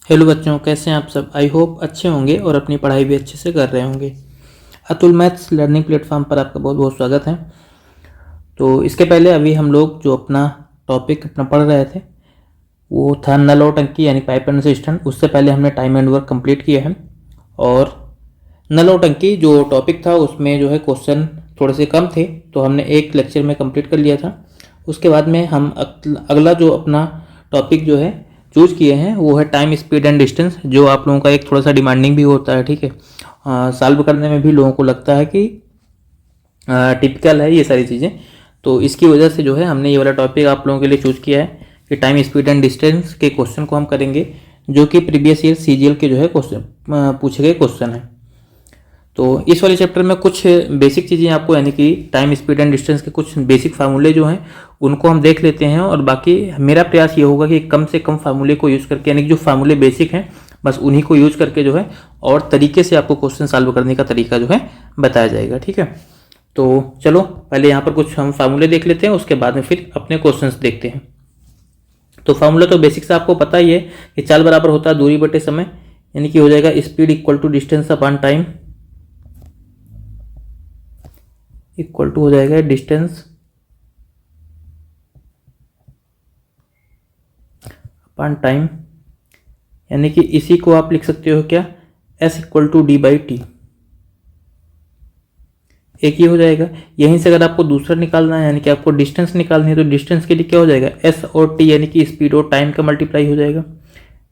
Hello बच्चों, कैसे हैं आप सब। आई होप अच्छे होंगे और अपनी पढ़ाई भी अच्छे से कर रहे होंगे। अतुल मैथ्स लर्निंग प्लेटफॉर्म पर आपका बहुत बहुत स्वागत है। तो इसके पहले अभी हम लोग जो अपना टॉपिक अपना पढ़ रहे थे वो था नल और टंकी यानी पाइप एंड सिस्टम। उससे पहले हमने टाइम एंड वर्क कंप्लीट किया है। और नल और टंकी जो टॉपिक था उसमें जो है क्वेश्चन थोड़े से कम थे, तो हमने एक लेक्चर में कंप्लीट कर लिया था। उसके बाद में हम अगला जो अपना टॉपिक जो है चूज किए हैं वो है टाइम स्पीड एंड डिस्टेंस, जो आप लोगों का एक थोड़ा सा डिमांडिंग भी होता है। ठीक है, सॉल्व करने में भी लोगों को लगता है कि टिपिकल है ये सारी चीज़ें। तो इसकी वजह से जो है हमने ये वाला टॉपिक आप लोगों के लिए चूज किया है कि टाइम स्पीड एंड डिस्टेंस के क्वेश्चन को हम करेंगे, जो कि प्रीवियस ईयर सीजीएल के जो है क्वेश्चन पूछे गए क्वेश्चन है। तो इस वाले चैप्टर में कुछ बेसिक चीज़ें आपको यानी कि टाइम स्पीड एंड डिस्टेंस के कुछ बेसिक फार्मूले जो हैं उनको हम देख लेते हैं, और बाकी मेरा प्रयास ये होगा कि कम से कम फार्मूले को यूज़ करके यानी कि जो फार्मूले बेसिक हैं बस उन्हीं को यूज़ करके जो है और तरीके से आपको क्वेश्चन सॉल्व करने का तरीका जो है बताया जाएगा। ठीक है, तो चलो पहले यहाँ पर कुछ हम फार्मूले देख लेते हैं, उसके बाद में फिर अपने क्वेश्चंस देखते हैं। तो फार्मूला तो बेसिक से आपको पता ही है कि चाल बराबर होता है दूरी बटे समय, यानी कि हो जाएगा speed equal to distance upon time equal to हो जाएगा डिस्टेंस अपॉन टाइम, यानी कि इसी को आप लिख सकते हो क्या, s equal to D by T. एक ये हो जाएगा। यहीं से अगर आपको दूसरा निकालना है यानी कि आपको डिस्टेंस निकालनी है तो डिस्टेंस के लिए क्या हो जाएगा, s और t यानी कि स्पीड और टाइम का मल्टीप्लाई हो जाएगा,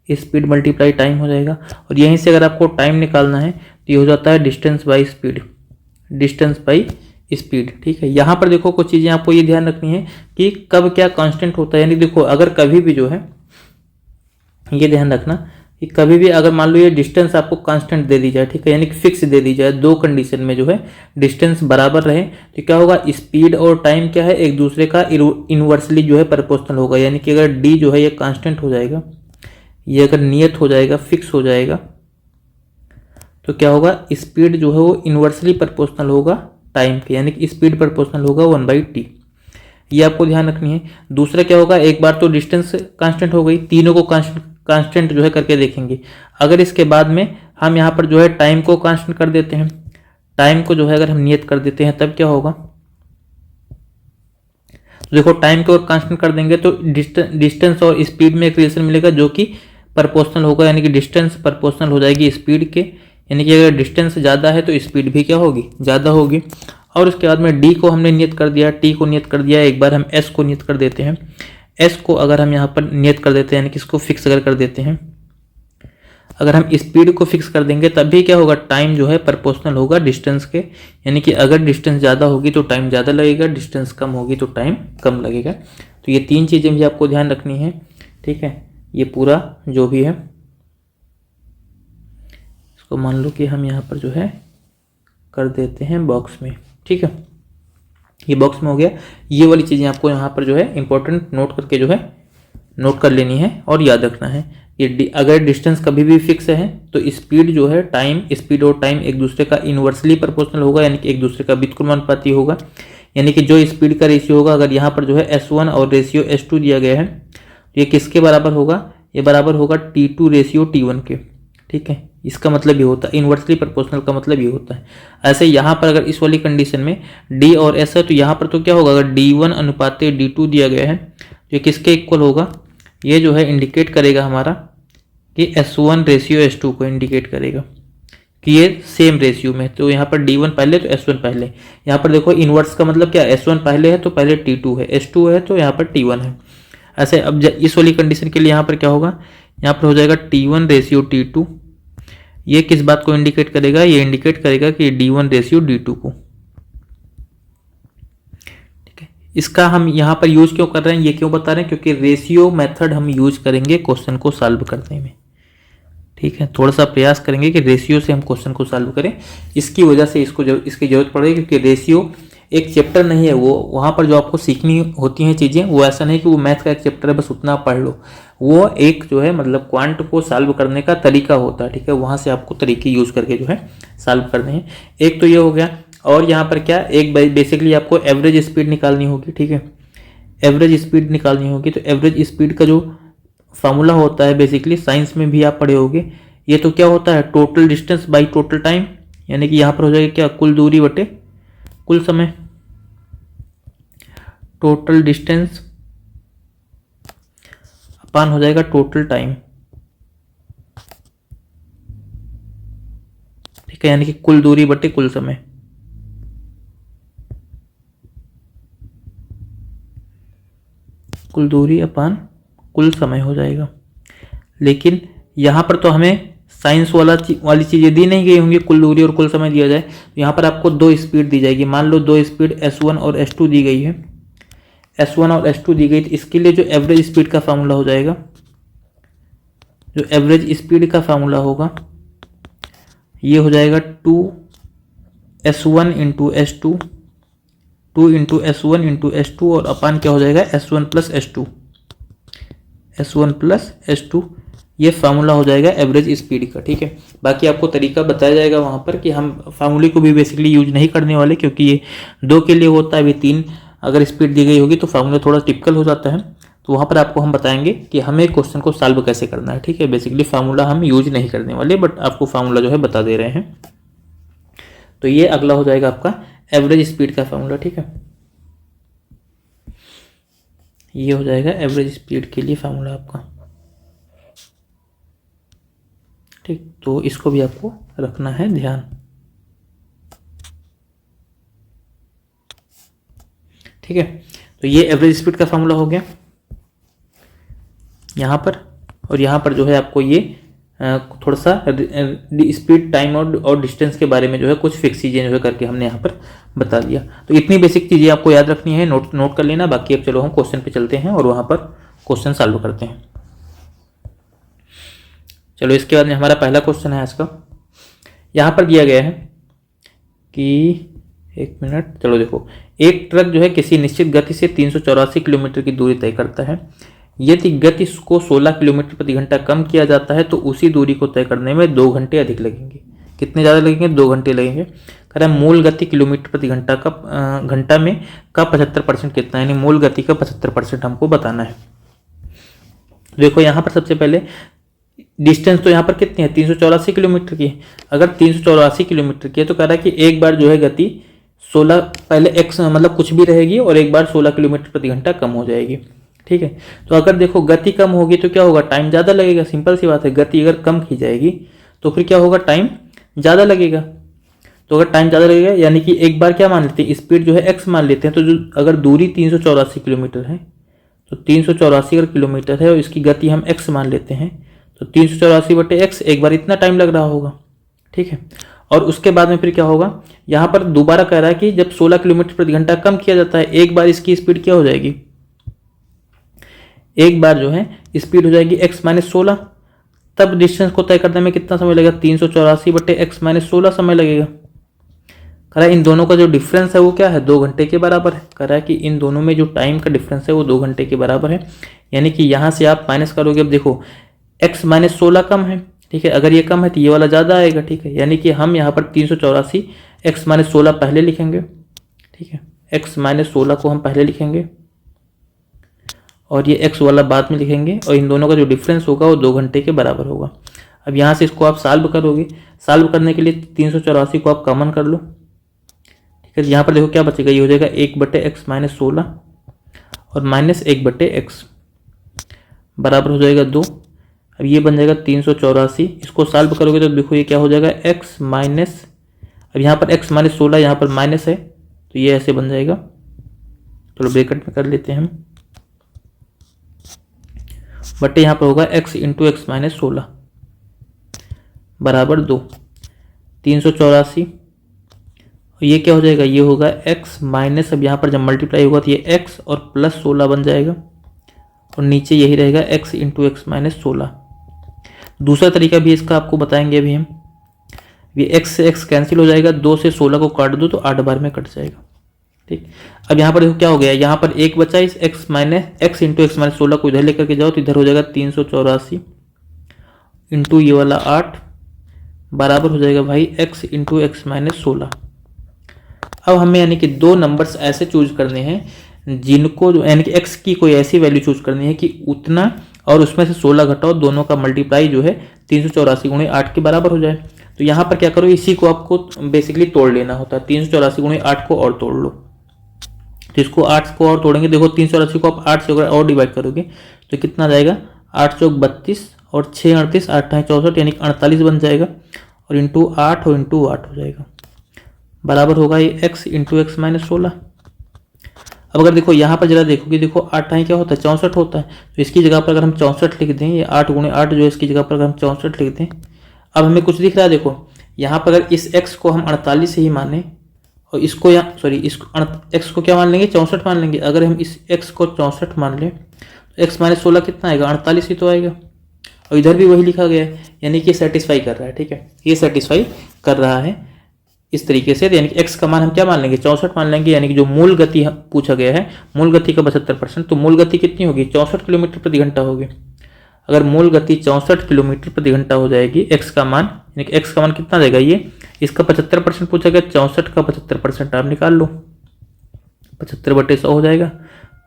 स्पीड मल्टीप्लाई टाइम हो जाएगा। और यहीं से अगर आपको टाइम निकालना है तो ये हो जाता है distance by speed, distance by speed. ठीक है, यहाँ पर देखो कुछ चीज़ें आपको ये ध्यान रखनी है कि कब क्या कांस्टेंट होता है। यानी देखो अगर कभी भी जो है ये ध्यान रखना कि कभी भी अगर मान लो ये डिस्टेंस आपको कांस्टेंट दे दी जाए, ठीक है, यानी कि फिक्स दे दी जाए, दो कंडीशन में जो है डिस्टेंस बराबर रहे तो क्या होगा, स्पीड और टाइम क्या है एक दूसरे का इनवर्सली जो है प्रोपोर्शनल होगा। यानी कि अगर डी जो है ये कांस्टेंट हो जाएगा, ये अगर नियत हो जाएगा, फिक्स हो जाएगा, तो क्या होगा, स्पीड जो है वो इनवर्सली प्रोपोर्शनल होगा टाइम के, यानी कि स्पीड प्रोपोर्शनल होगा 1/t। ये आपको ध्यान रखनी है। दूसरा क्या होगा, एक बार तो डिस्टेंस कांस्टेंट हो गई, तीनों को कांस्टेंट जो है करके देखेंगे। अगर इसके बाद में हम यहाँ पर जो है टाइम को कांस्टेंट कर देते हैं, टाइम को जो है अगर हम नियत कर देते हैं तब क्या होगा, तो देखो टाइम को कांस्टेंट कर देंगे तो डिस्टेंस और स्पीड में एक रिलेशन मिलेगा जो कि प्रोपोर्शनल होगा, यानी कि डिस्टेंस प्रोपोर्शनल हो जाएगी स्पीड के, यानी कि अगर डिस्टेंस ज़्यादा है तो स्पीड भी क्या होगी, ज़्यादा होगी। और उसके बाद में डी को हमने नियत कर दिया, टी को नियत कर दिया, एक बार हम एस को नियत कर देते हैं। एस को अगर हम यहाँ पर नियत कर देते हैं यानी कि इसको फिक्स अगर कर देते हैं, अगर हम स्पीड को फिक्स कर देंगे तब भी क्या होगा, टाइम जो है प्रोपोर्शनल होगा डिस्टेंस के, यानी कि अगर डिस्टेंस ज़्यादा होगी तो टाइम ज़्यादा लगेगा, डिस्टेंस कम होगी तो टाइम कम लगेगा। तो ये तीन चीज़ें भी आपको ध्यान रखनी है। ठीक है, ये पूरा जो भी है इसको मान लो कि हम यहाँ पर जो है कर देते हैं बॉक्स में। ठीक है, ये बॉक्स में हो गया। ये वाली चीज़ें आपको यहाँ पर जो है इंपॉर्टेंट नोट करके जो है नोट कर लेनी है और याद रखना है कि अगर डिस्टेंस कभी भी फिक्स है तो स्पीड जो है टाइम, स्पीड और टाइम एक दूसरे का इनवर्सली प्रोपोर्शनल होगा, यानी कि एक दूसरे का व्युत्क्रमानुपाती होगा। यानी कि जो स्पीड का रेशियो होगा, अगर यहाँ पर जो है S1 और रेशियो S2 दिया गया है तो ये किसके बराबर होगा, ये बराबर होगा T2 रेशियो T1 के। ठीक है, इसका मतलब ये होता है इनवर्सली प्रोपोर्शनल का मतलब ये होता है। ऐसे यहाँ पर अगर इस वाली कंडीशन में D और S है तो यहाँ पर तो क्या होगा, अगर D1 अनुपात D2 दिया गया है तो ये किसके इक्वल होगा, ये जो है इंडिकेट करेगा हमारा कि S1 रेशियो S2 को इंडिकेट करेगा कि ये सेम रेशियो में। तो यहाँ पर D1 पहले तो S1 पहले, यहाँ पर देखो इनवर्स का मतलब क्या, S1 पहले है तो पहले T2 है, S2 है तो यहाँ पर T1 है। ऐसे अब इस वाली कंडीशन के लिए यहाँ पर क्या होगा, यहाँ पर हो जाएगा T1 रेशियो T2। ये किस बात को इंडिकेट करेगा, ये इंडिकेट करेगा कि D1 रेशियो D2 को। ठीक है, इसका हम यहाँ पर यूज क्यों कर रहे हैं, ये क्यों बता रहे हैं, क्योंकि रेशियो मेथड हम यूज करेंगे क्वेश्चन को सॉल्व करने में। ठीक है, थोड़ा सा प्रयास करेंगे कि रेशियो से हम क्वेश्चन को सॉल्व करें, इसकी वजह से इसकी जरूरत पड़ रही है, क्योंकि रेशियो एक चैप्टर नहीं है, वो वहाँ पर जो आपको सीखनी होती हैं चीज़ें, वो ऐसा नहीं कि वो मैथ का एक चैप्टर है बस उतना पढ़ लो, वो एक जो है मतलब क्वांट को सॉल्व करने का तरीका होता है। ठीक है, वहाँ से आपको तरीके यूज करके जो है सॉल्व करने हैं। एक तो ये हो गया, और यहाँ पर क्या, एक बेसिकली आपको एवरेज स्पीड निकालनी होगी। ठीक है, एवरेज स्पीड निकालनी होगी, तो एवरेज स्पीड का जो फार्मूला होता है बेसिकली, साइंस में भी आप पढ़े होगे। ये तो क्या होता है, total distance by total time, यानी कि यहाँ पर हो जाएगा क्या, कुल दूरी बटे कुल समय। टोटल डिस्टेंस अपान हो जाएगा टोटल टाइम, ठीक है, यानी कि कुल दूरी बटे कुल समय। कुल दूरी अपान कुल समय हो जाएगा। लेकिन यहाँ पर तो हमें साइंस वाली चीज़ें दी नहीं गई होंगी, कुल दूरी और कुल समय दिया जाए। तो यहाँ पर आपको दो स्पीड दी जाएगी, मान लो दो स्पीड S1 और S2 दी गई है। S1 और S2 दी गई, तो इसके लिए जो एवरेज स्पीड का फार्मूला हो जाएगा, जो एवरेज स्पीड का फार्मूला होगा ये हो जाएगा 2S1 into S2, 2 into S1 into S2 और अपान क्या हो जाएगा S1 plus S2, S1 plus S2। ये फार्मूला हो जाएगा एवरेज स्पीड का, ठीक है। बाकी आपको तरीका बताया जाएगा वहाँ पर कि हम फार्मूले को भी बेसिकली यूज नहीं करने वाले, क्योंकि ये 2 के लिए होता है, अभी 3 अगर स्पीड दी गई होगी तो फार्मूला थोड़ा टिपिकल हो जाता है। तो वहाँ पर आपको हम बताएंगे कि हमें क्वेश्चन को सॉल्व कैसे करना है, ठीक है। बेसिकली फार्मूला हम यूज नहीं करने वाले, बट आपको फार्मूला जो है बता दे रहे हैं। तो ये अगला हो जाएगा आपका एवरेज स्पीड का फार्मूला, ठीक है। ये हो जाएगा एवरेज स्पीड के लिए फार्मूला आपका, ठीक। तो इसको भी आपको रखना है ध्यान, ठीक है। तो ये एवरेज स्पीड का फार्मूला हो गया यहाँ पर। और यहाँ पर जो है आपको ये थोड़ा सा स्पीड, टाइम और डिस्टेंस के बारे में जो है कुछ फिक्स चीज़ें जो है करके हमने यहाँ पर बता दिया। तो इतनी बेसिक चीज़ें आपको याद रखनी है, नोट कर लेना। बाकी अब चलो हम क्वेश्चन पे चलते हैं और वहाँ पर क्वेश्चन सॉल्व करते हैं। चलो इसके बाद में हमारा पहला क्वेश्चन है आज का। यहाँ पर दिया गया है कि, एक मिनट, चलो देखो, एक ट्रक जो है किसी निश्चित गति से 384 किलोमीटर की दूरी तय करता है। यदि गति को 16 किलोमीटर प्रति घंटा कम किया जाता है तो उसी दूरी को तय करने में 2 घंटे अधिक लगेंगे। कितने ज़्यादा लगेंगे, 2 घंटे लगेंगे। कह रहा है मूल गति किलोमीटर प्रति घंटा का घंटा में का 75% कितना है, यानी मूल गति का 75% हमको बताना है। देखो यहाँ पर सबसे पहले डिस्टेंस तो यहाँ पर कितनी है, 384 किलोमीटर की। अगर 384 किलोमीटर की है तो कह रहा है कि एक बार जो है गति 16, पहले x मतलब कुछ भी रहेगी और एक बार 16 किलोमीटर प्रति घंटा कम हो जाएगी, ठीक है। तो अगर देखो गति कम होगी तो क्या होगा, टाइम ज़्यादा लगेगा। सिंपल सी बात है, गति अगर कम की जाएगी तो फिर क्या होगा, टाइम ज़्यादा लगेगा। तो अगर टाइम ज़्यादा लगेगा यानी कि एक बार क्या मान लेते हैं, स्पीड जो है x मान लेते हैं। तो जो अगर दूरी 384 किलोमीटर है तो 384 अगर किलोमीटर है और इसकी गति हम x मान लेते हैं तो 384 बटे x, एक बार इतना टाइम लग रहा होगा, ठीक है। और उसके बाद में फिर क्या होगा, यहाँ पर दोबारा कह रहा है कि जब 16 किलोमीटर प्रति घंटा कम किया जाता है, एक बार इसकी स्पीड क्या हो जाएगी, एक बार जो है स्पीड हो जाएगी x माइनस 16। तब डिस्टेंस को तय करने में कितना समय लगेगा, 384 बटे x माइनस 16 समय लगेगा। कह रहा है इन दोनों का जो डिफरेंस है वो क्या है, 2 घंटे के बराबर है। कह रहा है कि इन दोनों में जो टाइम का डिफरेंस है वो 2 घंटे के बराबर है। यानी कि यहाँ से आप माइनस करोगे, अब देखो x माइनस 16 कम है, ठीक है। अगर ये कम है तो ये वाला ज़्यादा आएगा, ठीक है। यानी कि हम यहाँ पर 384 x माइनस 16 पहले लिखेंगे, ठीक है। x माइनस 16 को हम पहले लिखेंगे और ये x वाला बाद में लिखेंगे, और इन दोनों का जो डिफरेंस होगा वो 2 घंटे के बराबर होगा। अब यहाँ से इसको आप सॉल्व करोगे, सॉल्व करने के लिए 384 को आप कॉमन कर लो, ठीक है। यहाँ पर देखो क्या बचेगा, ये हो जाएगा 1 बटे एक्स माइनस 16 और माइनस 1 बटे एक्स बराबर हो जाएगा 2। अब ये बन जाएगा 384, इसको सॉल्व करोगे तो देखो ये क्या हो जाएगा x माइनस, अब यहाँ पर x माइनस 16 यहाँ पर माइनस है तो ये ऐसे बन जाएगा। चलो ब्रैकेट में कर लेते हैं हम, बटे यहाँ पर होगा x इंटू एक्स माइनस 16 बराबर 2। 384 और ये क्या हो जाएगा, ये होगा x माइनस, अब यहाँ पर जब मल्टीप्लाई होगा तो ये x और प्लस 16 बन जाएगा और नीचे यही रहेगा x इंटू एक्स माइनस 16। दूसरा तरीका भी इसका आपको बताएंगे अभी हम। ये x से x कैंसिल हो जाएगा, 2 से 16 को काट दो तो 8 बार में कट जाएगा, ठीक। अब यहाँ पर देखो क्या हो गया, यहाँ पर एक बचा, इस x इंटू एक्स माइनस 16 को इधर लेकर के जाओ तो इधर हो जाएगा 384 इंटू ये वाला 8 बराबर हो जाएगा भाई x इंटू एक्स माइनस 16। अब हमें यानी कि 2 नंबर्स ऐसे चूज करने हैं जिनको, यानी कि x की कोई ऐसी वैल्यू चूज करनी है कि उतना और उसमें से 16 घटाओ, दोनों का मल्टीप्लाई जो है 384 गुणे 8 के बराबर हो जाए। तो यहाँ पर क्या करो, इसी को आपको बेसिकली तोड़ लेना होता है। 384 गुणे 8 को और तोड़ लो, तो इसको 8 को और तोड़ेंगे। देखो 384 को आप 8 से अगर और डिवाइड करोगे तो कितना जाएगा, 8 चौक 32 और 6 38, 8 है 64, यानी 48 बन जाएगा। और इंटू 8 और इंटू 8 हो जाएगा, बराबर होगा ये x इंटू एक्स माइनस 16। अब अगर देखो यहाँ पर जरा देखोगे, देखो 8 टाइम क्या होता है, 64 होता है। तो इसकी जगह पर अगर हम 64 लिख दें, ये 8 गुणे 8 जो है, इसकी जगह पर अगर हम 64 लिख दें, अब हमें कुछ दिख रहा है। देखो यहाँ पर अगर इस x को हम 48 से ही माने और इसको यहाँ सॉरी इसको x को क्या मान लेंगे, 64 मान लेंगे। अगर हम इस x को 64 मान लें तो x माइनस 16 कितना आएगा, 48 ही तो आएगा। और इधर भी वही लिखा गया है, यानी कि सेटिस्फाई कर रहा है। ठीक है, ये सेटिस्फाई कर रहा है इस तरीके से। यानी कि x का मान हम क्या मान लेंगे, 64 मान लेंगे। यानी कि जो मूल गति पूछा गया है, मूल गति का 72%, तो मूल गति कितनी होगी, 64 किलोमीटर प्रति घंटा होगी। अगर मूल गति 64 किलोमीटर प्रति घंटा हो जाएगी, x का मान, यानी कि x का मान कितना देगा, ये इसका 75% पूछा गया, 64 का 75% आप निकाल लो, 75/100 हो जाएगा।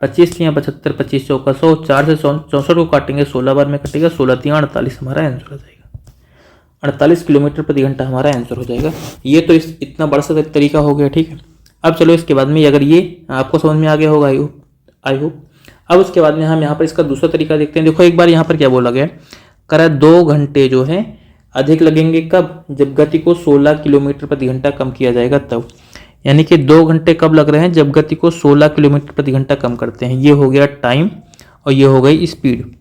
25 या 75, 25 चौका 100, 4 से 64 को काटेंगे, 16 बार में कटेगा, 16 3 48 हमारा आंसर हो जाएगा। 48 किलोमीटर प्रति घंटा हमारा आंसर हो जाएगा। ये तो इतना बड़ा सा तरीका हो गया। ठीक है, अब चलो इसके बाद में, अगर ये आपको समझ में आ गया होगा आई होप। अब उसके बाद में हम यहाँ पर इसका दूसरा तरीका देखते हैं। देखो एक बार यहाँ पर क्या बोला गया, करा 2 घंटे जो है अधिक लगेंगे, कब, जब गति को 16 किलोमीटर प्रति घंटा कम किया जाएगा तब। यानी कि 2 घंटे कब लग रहे हैं, जब गति को 16 किलोमीटर प्रति घंटा कम करते हैं। ये हो गया टाइम और ये हो गई स्पीड।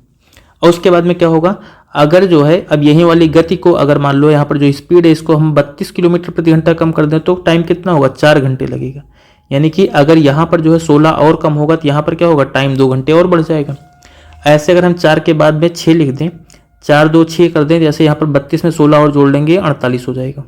और उसके बाद में क्या होगा, अगर जो है अब यही वाली गति को, अगर मान लो यहाँ पर जो स्पीड है इसको हम 32 किलोमीटर प्रति घंटा कम कर दें तो टाइम कितना होगा, 4 घंटे लगेगा। यानी कि अगर यहाँ पर जो है 16 और कम होगा तो यहाँ पर क्या होगा, टाइम 2 घंटे और बढ़ जाएगा। ऐसे अगर हम 4 के बाद में 6 लिख दें, 4 2 6 कर दें, जैसे यहाँ पर 32 में 16 और जोड़ लेंगे 48 हो जाएगा।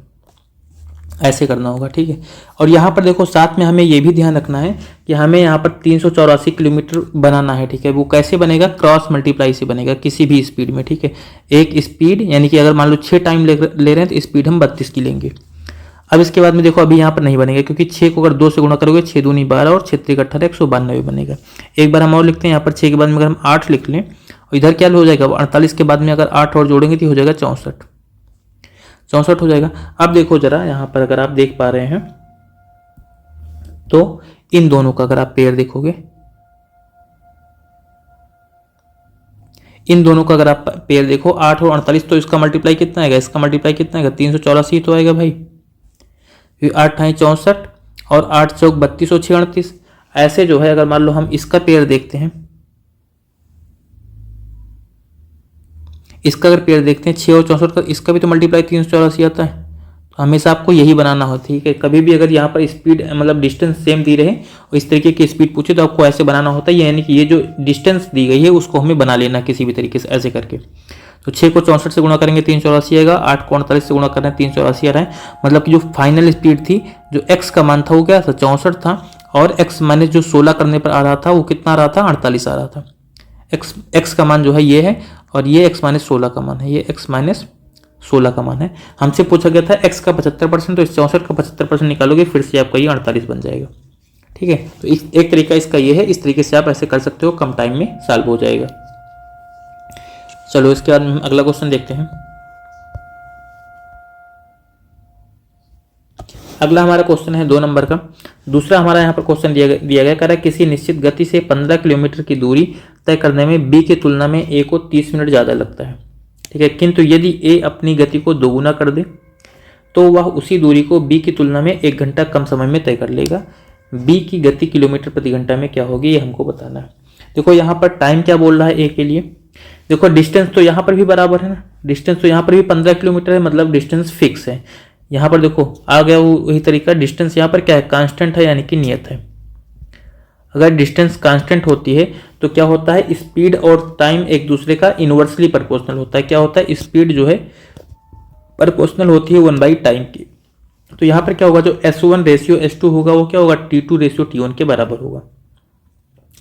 ऐसे करना होगा। ठीक है, और यहाँ पर देखो साथ में हमें ये भी ध्यान रखना है कि हमें यहाँ पर 384 किलोमीटर बनाना है। ठीक है, वो कैसे बनेगा, क्रॉस मल्टीप्लाई से बनेगा किसी भी स्पीड में। ठीक है, एक स्पीड, यानी कि अगर मान लो 6 टाइम ले रहे हैं तो स्पीड हम 32 की लेंगे। अब इसके बाद में देखो अभी यहाँ पर नहीं बनेगा, क्योंकि 6 को अगर 2 से गुणा करोगे 6 दूनी 12 और 6 3 18 192 बनेगा। एक बार हम और लिखते हैं, यहाँ पर 6 के बाद में अगर हम 8 लिख लें और इधर क्या हो जाएगा, 48 के बाद में अगर 8 और जोड़ेंगे तो हो जाएगा 64 हो जाएगा। अब देखो जरा यहाँ पर अगर आप देख पा रहे हैं तो इन दोनों का अगर आप पेयर देखोगे, इन दोनों का अगर आप पेयर देखो, 8 और 48, तो इसका मल्टीप्लाई कितना आएगा, इसका मल्टीप्लाई कितना आएगा, 384 तो आएगा भाई। 8 है 64 और 8 चौक 32 और 6 38। ऐसे जो है अगर मान लो हम इसका पेयर देखते हैं, इसका अगर पेयर देखते हैं 6 और 64 का, इसका भी तो मल्टीप्लाई 384 आता है। तो हमेशा आपको यही बनाना हो। ठीक है, कभी भी अगर यहाँ पर स्पीड मतलब डिस्टेंस सेम दी रहे और इस तरीके की स्पीड पूछे तो आपको ऐसे बनाना होता है। यानी कि ये जो डिस्टेंस दी गई है उसको हमें बना लेना किसी भी तरीके से ऐसे करके। तो 6 को 64 से गुणा करेंगे 384 आएगा, 8 को 48 से गुणा कर रहे हैं 384 आ रहा है। मतलब कि जो फाइनल स्पीड थी, जो x का मान था वो क्या था, 64 था, और x माइनस जो 16 करने पर आ रहा था वो कितना आ रहा था, 48 आ रहा था। x का मान जो है ये है और ये x माइनस 16 का मान है, ये x माइनस 16 का मान है। हमसे पूछा गया था x का 75%, तो इस 64 का 75% निकालोगे फिर से आपका ये 48 बन जाएगा। ठीक है, तो एक तरीका इसका ये है, इस तरीके से आप ऐसे कर सकते हो, कम टाइम में सॉल्व हो जाएगा। चलो इसके बाद हम अगला क्वेश्चन देखते हैं। अगला हमारा क्वेश्चन है 2 नंबर का। दूसरा हमारा यहाँ पर क्वेश्चन दिया गया, कह रहा है किसी निश्चित गति से 15 किलोमीटर की दूरी तय करने में b की तुलना में a को 30 मिनट ज़्यादा लगता है। ठीक है, किंतु यदि a अपनी गति को दोगुना कर दे तो वह उसी दूरी को b की तुलना में 1 घंटा कम समय में तय कर लेगा। b की गति किलोमीटर प्रति घंटा में क्या होगी, ये हमको बताना है। देखो यहाँ पर टाइम क्या बोल रहा है a के लिए, देखो डिस्टेंस तो यहाँ पर भी बराबर है ना, डिस्टेंस तो यहाँ पर भी 15 किलोमीटर है, मतलब डिस्टेंस फिक्स है। यहाँ पर देखो आ गया वही तरीका, डिस्टेंस यहाँ पर क्या है, कांस्टेंट है, यानी कि नियत है। अगर डिस्टेंस कांस्टेंट होती है तो क्या होता है, स्पीड और टाइम एक दूसरे का इनवर्सली प्रोपोर्शनल होता है। क्या होता है, स्पीड जो है प्रोपोर्शनल होती है 1 बाई टाइम की। तो यहाँ पर क्या होगा, जो S1 रेशियो S2 होगा वो क्या होगा, T2 रेशियो T1 के बराबर होगा।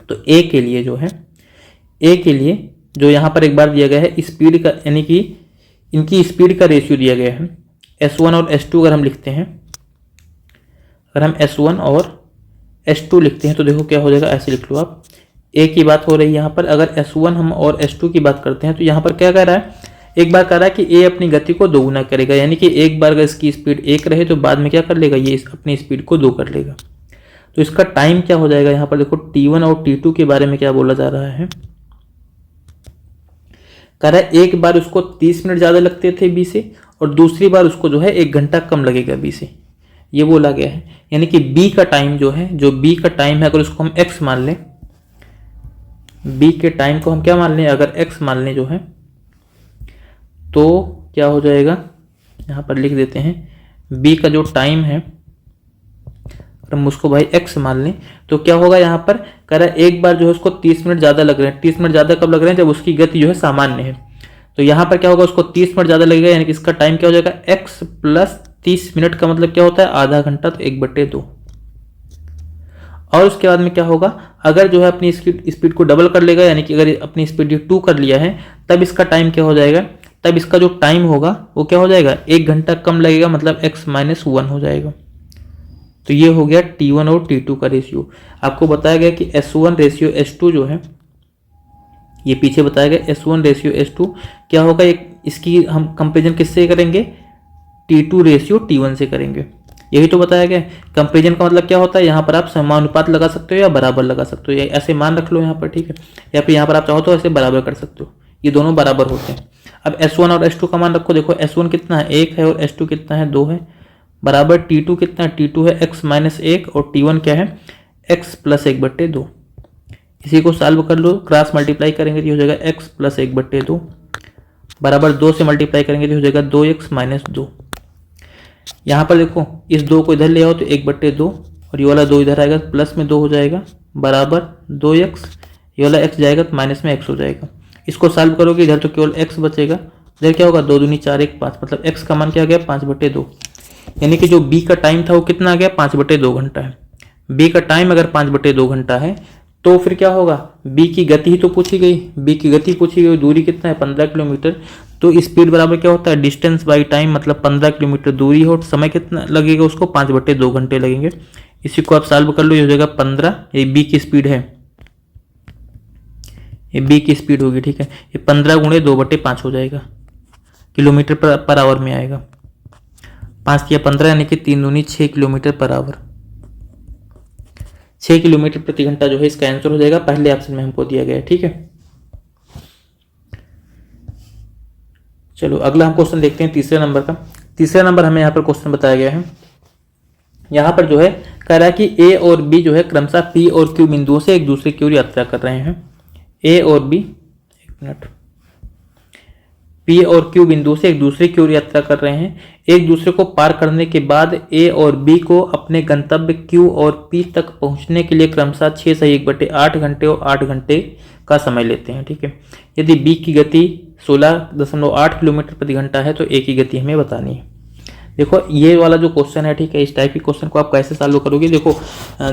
तो A के लिए जो है, A के लिए जो यहाँ पर एक बार दिया गया है स्पीड का, यानी कि इनकी स्पीड का रेशियो दिया गया है, S1 और S2 अगर हम लिखते हैं, अगर हम S1 और S2 लिखते हैं तो देखो क्या हो जाएगा, ऐसे लिख लो आप, ए की बात हो रही है यहाँ पर। अगर S1 हम और S2 की बात करते हैं तो यहाँ पर क्या कह रहा है, एक बार कह रहा है कि ए अपनी गति को दोगुना करेगा, यानी कि एक बार अगर इसकी स्पीड 1 रहे तो बाद में क्या कर लेगा, ये अपनी स्पीड को 2 कर लेगा। तो इसका टाइम क्या हो जाएगा, यहाँ पर देखो T1 और T2 के बारे में क्या बोला जा रहा है। कह रहा है एक बार उसको 30 मिनट ज़्यादा लगते थे B से, और दूसरी बार उसको जो है 1 घंटा कम लगेगा B से, ये बोला गया है। यानी कि B का टाइम जो है, जो B का टाइम है अगर उसको हम x मान लें, B के टाइम को हम क्या मान लें, अगर x मान लें जो है, तो क्या हो जाएगा, यहाँ पर लिख देते हैं B का जो टाइम है अगर हम उसको भाई x मान लें तो क्या होगा, यहाँ पर कह रहा है एक बार जो है उसको 30 मिनट ज़्यादा लग रहे हैं। 30 मिनट ज़्यादा कब लग रहे हैं, जब उसकी गति जो है सामान्य है। तो यहाँ पर क्या होगा, उसको 30 मिनट ज़्यादा लगेगा, यानी कि इसका टाइम क्या हो जाएगा, x प्लस 30 मिनट का मतलब क्या होता है, आधा घंटा, तो 1/2। और उसके बाद में क्या होगा, अगर जो है अपनी स्पीड को डबल कर लेगा, यानी कि अगर अपनी स्पीड 2 कर लिया है, तब इसका टाइम क्या हो जाएगा, तब इसका जो टाइम होगा वो क्या हो जाएगा, 1 घंटा कम लगेगा, मतलब x - 1 हो जाएगा। तो ये हो गया T1 और T2 का रेशियो। आपको बताया गया कि S1 रेशियो S2 जो है, ये पीछे बताया गया S1 रेशियो S2 क्या होगा, एक इसकी हम कंपेरिजन किससे करेंगे, T2 रेशियो T1 से करेंगे। यही तो बताया गया। कंपेरिजन का मतलब क्या होता है, यहाँ पर आप समानुपात लगा सकते हो या बराबर लगा सकते हो, या ऐसे मान रख लो यहाँ पर, ठीक है, या फिर यहाँ पर आप चाहो तो ऐसे बराबर कर सकते हो, ये दोनों बराबर होते हैं। अब S1 और S2 का मान रखो, देखो S1 कितना है, 1 है, और S2 कितना है, 2 है, बराबर T2 कितना है, T2 है x - 1, और T1 क्या है, x + 1/2। इसी को सॉल्व कर लो, क्रॉस मल्टीप्लाई करेंगे तो हो जाएगा x + 1/2 बराबर 2 से मल्टीप्लाई करेंगे तो हो जाएगा 2x - 2। यहाँ पर देखो इस 2 को इधर ले आओ तो 1/2, और ये वाला 2 इधर आएगा, प्लस में 2 हो जाएगा, बराबर 2x, ये वाला x जाएगा तो माइनस में x हो जाएगा। इसको सॉल्व करोगे इधर तो केवल x बचेगा, इधर क्या होगा, 2 दूनी 4 1 5, मतलब x का मान क्या आ गया, 5/2। यानी कि जो B का टाइम था वो कितना आ गया, 5/2 घंटा है। B का टाइम अगर 5/2 घंटा है तो फिर क्या होगा, B की गति ही तो पूछी गई, B की गति पूछी गई, दूरी कितना है, 15 किलोमीटर। तो स्पीड बराबर क्या होता है, डिस्टेंस बाई टाइम, मतलब 15 किलोमीटर दूरी हो, समय कितना लगेगा उसको, 5/2 घंटे लगेंगे। इसी को आप सॉल्व कर लो, ये हो जाएगा 15, ये B की स्पीड है, ये B की स्पीड होगी, ठीक है। ये 15 × 2/5 हो जाएगा, किलोमीटर पर आवर में आएगा। 5 किया 15, यानी कि 3 दूनी 6 किलोमीटर पर आवर, 6 किलोमीटर प्रति घंटा जो है इसका आंसर हो जाएगा, पहले ऑप्शन में हमको दिया गया है, ठीक है। चलो अगला हम क्वेश्चन देखते हैं, तीसरे नंबर का। तीसरे नंबर हमें यहाँ पर क्वेश्चन बताया गया है, यहाँ पर जो है कह रहा है कि ए और बी जो है क्रमशः पी और क्यू बिंदुओं से एक दूसरे की ओर यात्रा कर रहे हैं। ए और बी, एक मिनट, पी और क्यू बिंदु से एक दूसरे की ओर यात्रा कर रहे हैं। एक दूसरे को पार करने के बाद ए और बी को अपने गंतव्य क्यू और पी तक पहुंचने के लिए क्रमशः 6 से 1/8 घंटे और 8 घंटे का समय लेते हैं, ठीक है। यदि बी की गति 16.8 किलोमीटर प्रति घंटा है तो ए की गति हमें बतानी है। देखो ये वाला जो क्वेश्चन है, ठीक है, इस टाइप के क्वेश्चन को आप कैसे सॉल्व करोगे, देखो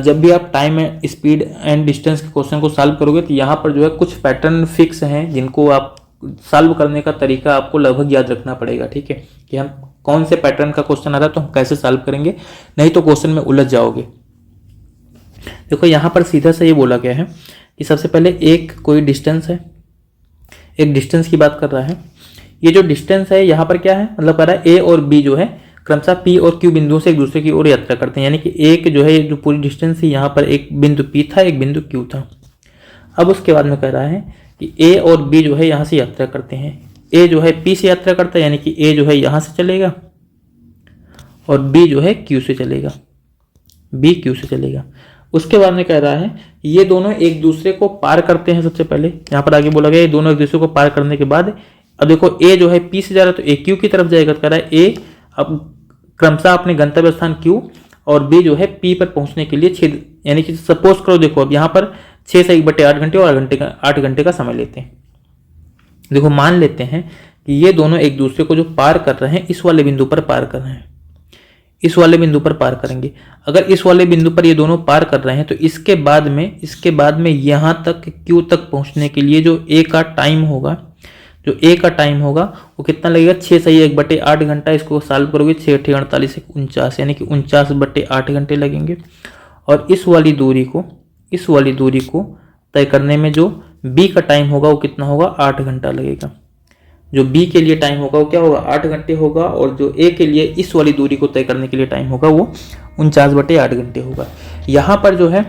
जब भी आप टाइम स्पीड एंड डिस्टेंस के क्वेश्चन को सॉल्व करोगे तो यहाँ पर जो है कुछ पैटर्न फिक्स हैं जिनको आप सॉल्व करने का तरीका आपको लगभग याद रखना पड़ेगा, ठीक है, कि हम कौन से पैटर्न का क्वेश्चन आ रहा है तो हम कैसे सॉल्व करेंगे, नहीं तो क्वेश्चन में उलझ जाओगे। देखो यहाँ पर सीधा सा ये बोला गया है कि सबसे पहले एक कोई डिस्टेंस है, एक डिस्टेंस की बात कर रहा है। ये जो डिस्टेंस है यहाँ पर क्या है, मतलब कह रहा है ए और बी जो है क्रमशः पी और क्यू बिंदुओं से एक दूसरे की ओर यात्रा करते हैं, यानी कि एक जो है जो पूरी डिस्टेंस है यहाँ पर एक बिंदु पी था, एक बिंदु क्यू था। अब उसके बाद में कह रहा है कि ए और बी जो है यहाँ से यात्रा करते हैं। ए जो है पी से यात्रा करता है, यानी कि ए जो है यहाँ से चलेगा और बी जो है क्यू से चलेगा, बी क्यू से चलेगा। उसके बाद में कह रहा है ये दोनों एक दूसरे को पार करते हैं। सबसे पहले यहाँ पर आगे बोला गया ये दोनों एक दूसरे को पार करने के बाद, अब देखो ए जो है पी से जा रहा है तो ए क्यू की तरफ जाएगा। कह रहा है ए अब क्रमशः अपने गंतव्य स्थान क्यू और बी जो है पी पर पहुंचने के लिए 6, यानी कि सपोज करो, देखो अब यहाँ पर 6 से 1/8 घंटे और 8 घंटे का समय लेते हैं। देखो मान लेते हैं कि ये दोनों एक दूसरे को जो पार कर रहे हैं इस वाले बिंदु पर पार कर रहे हैं, इस वाले बिंदु पर पार करेंगे। अगर इस वाले बिंदु पर ये दोनों पार कर रहे हैं तो इसके बाद में यहाँ तक क्यू तक पहुंचने के लिए जो ए का टाइम होगा, जो ए का टाइम होगा वो कितना लगेगा, 6 से 1/8 घंटा। इसको सॉल्व करोगे 6 × 8 = 48, 49, यानी कि 49/8 घंटे लगेंगे। और इस वाली दूरी को तय करने में जो बी का टाइम होगा वो कितना होगा, 8 घंटा लगेगा। जो बी के लिए टाइम होगा वो क्या होगा, 8 घंटे होगा, और जो ए के लिए इस वाली दूरी को तय करने के लिए टाइम होगा वो 49/8 घंटे होगा। यहाँ पर जो है,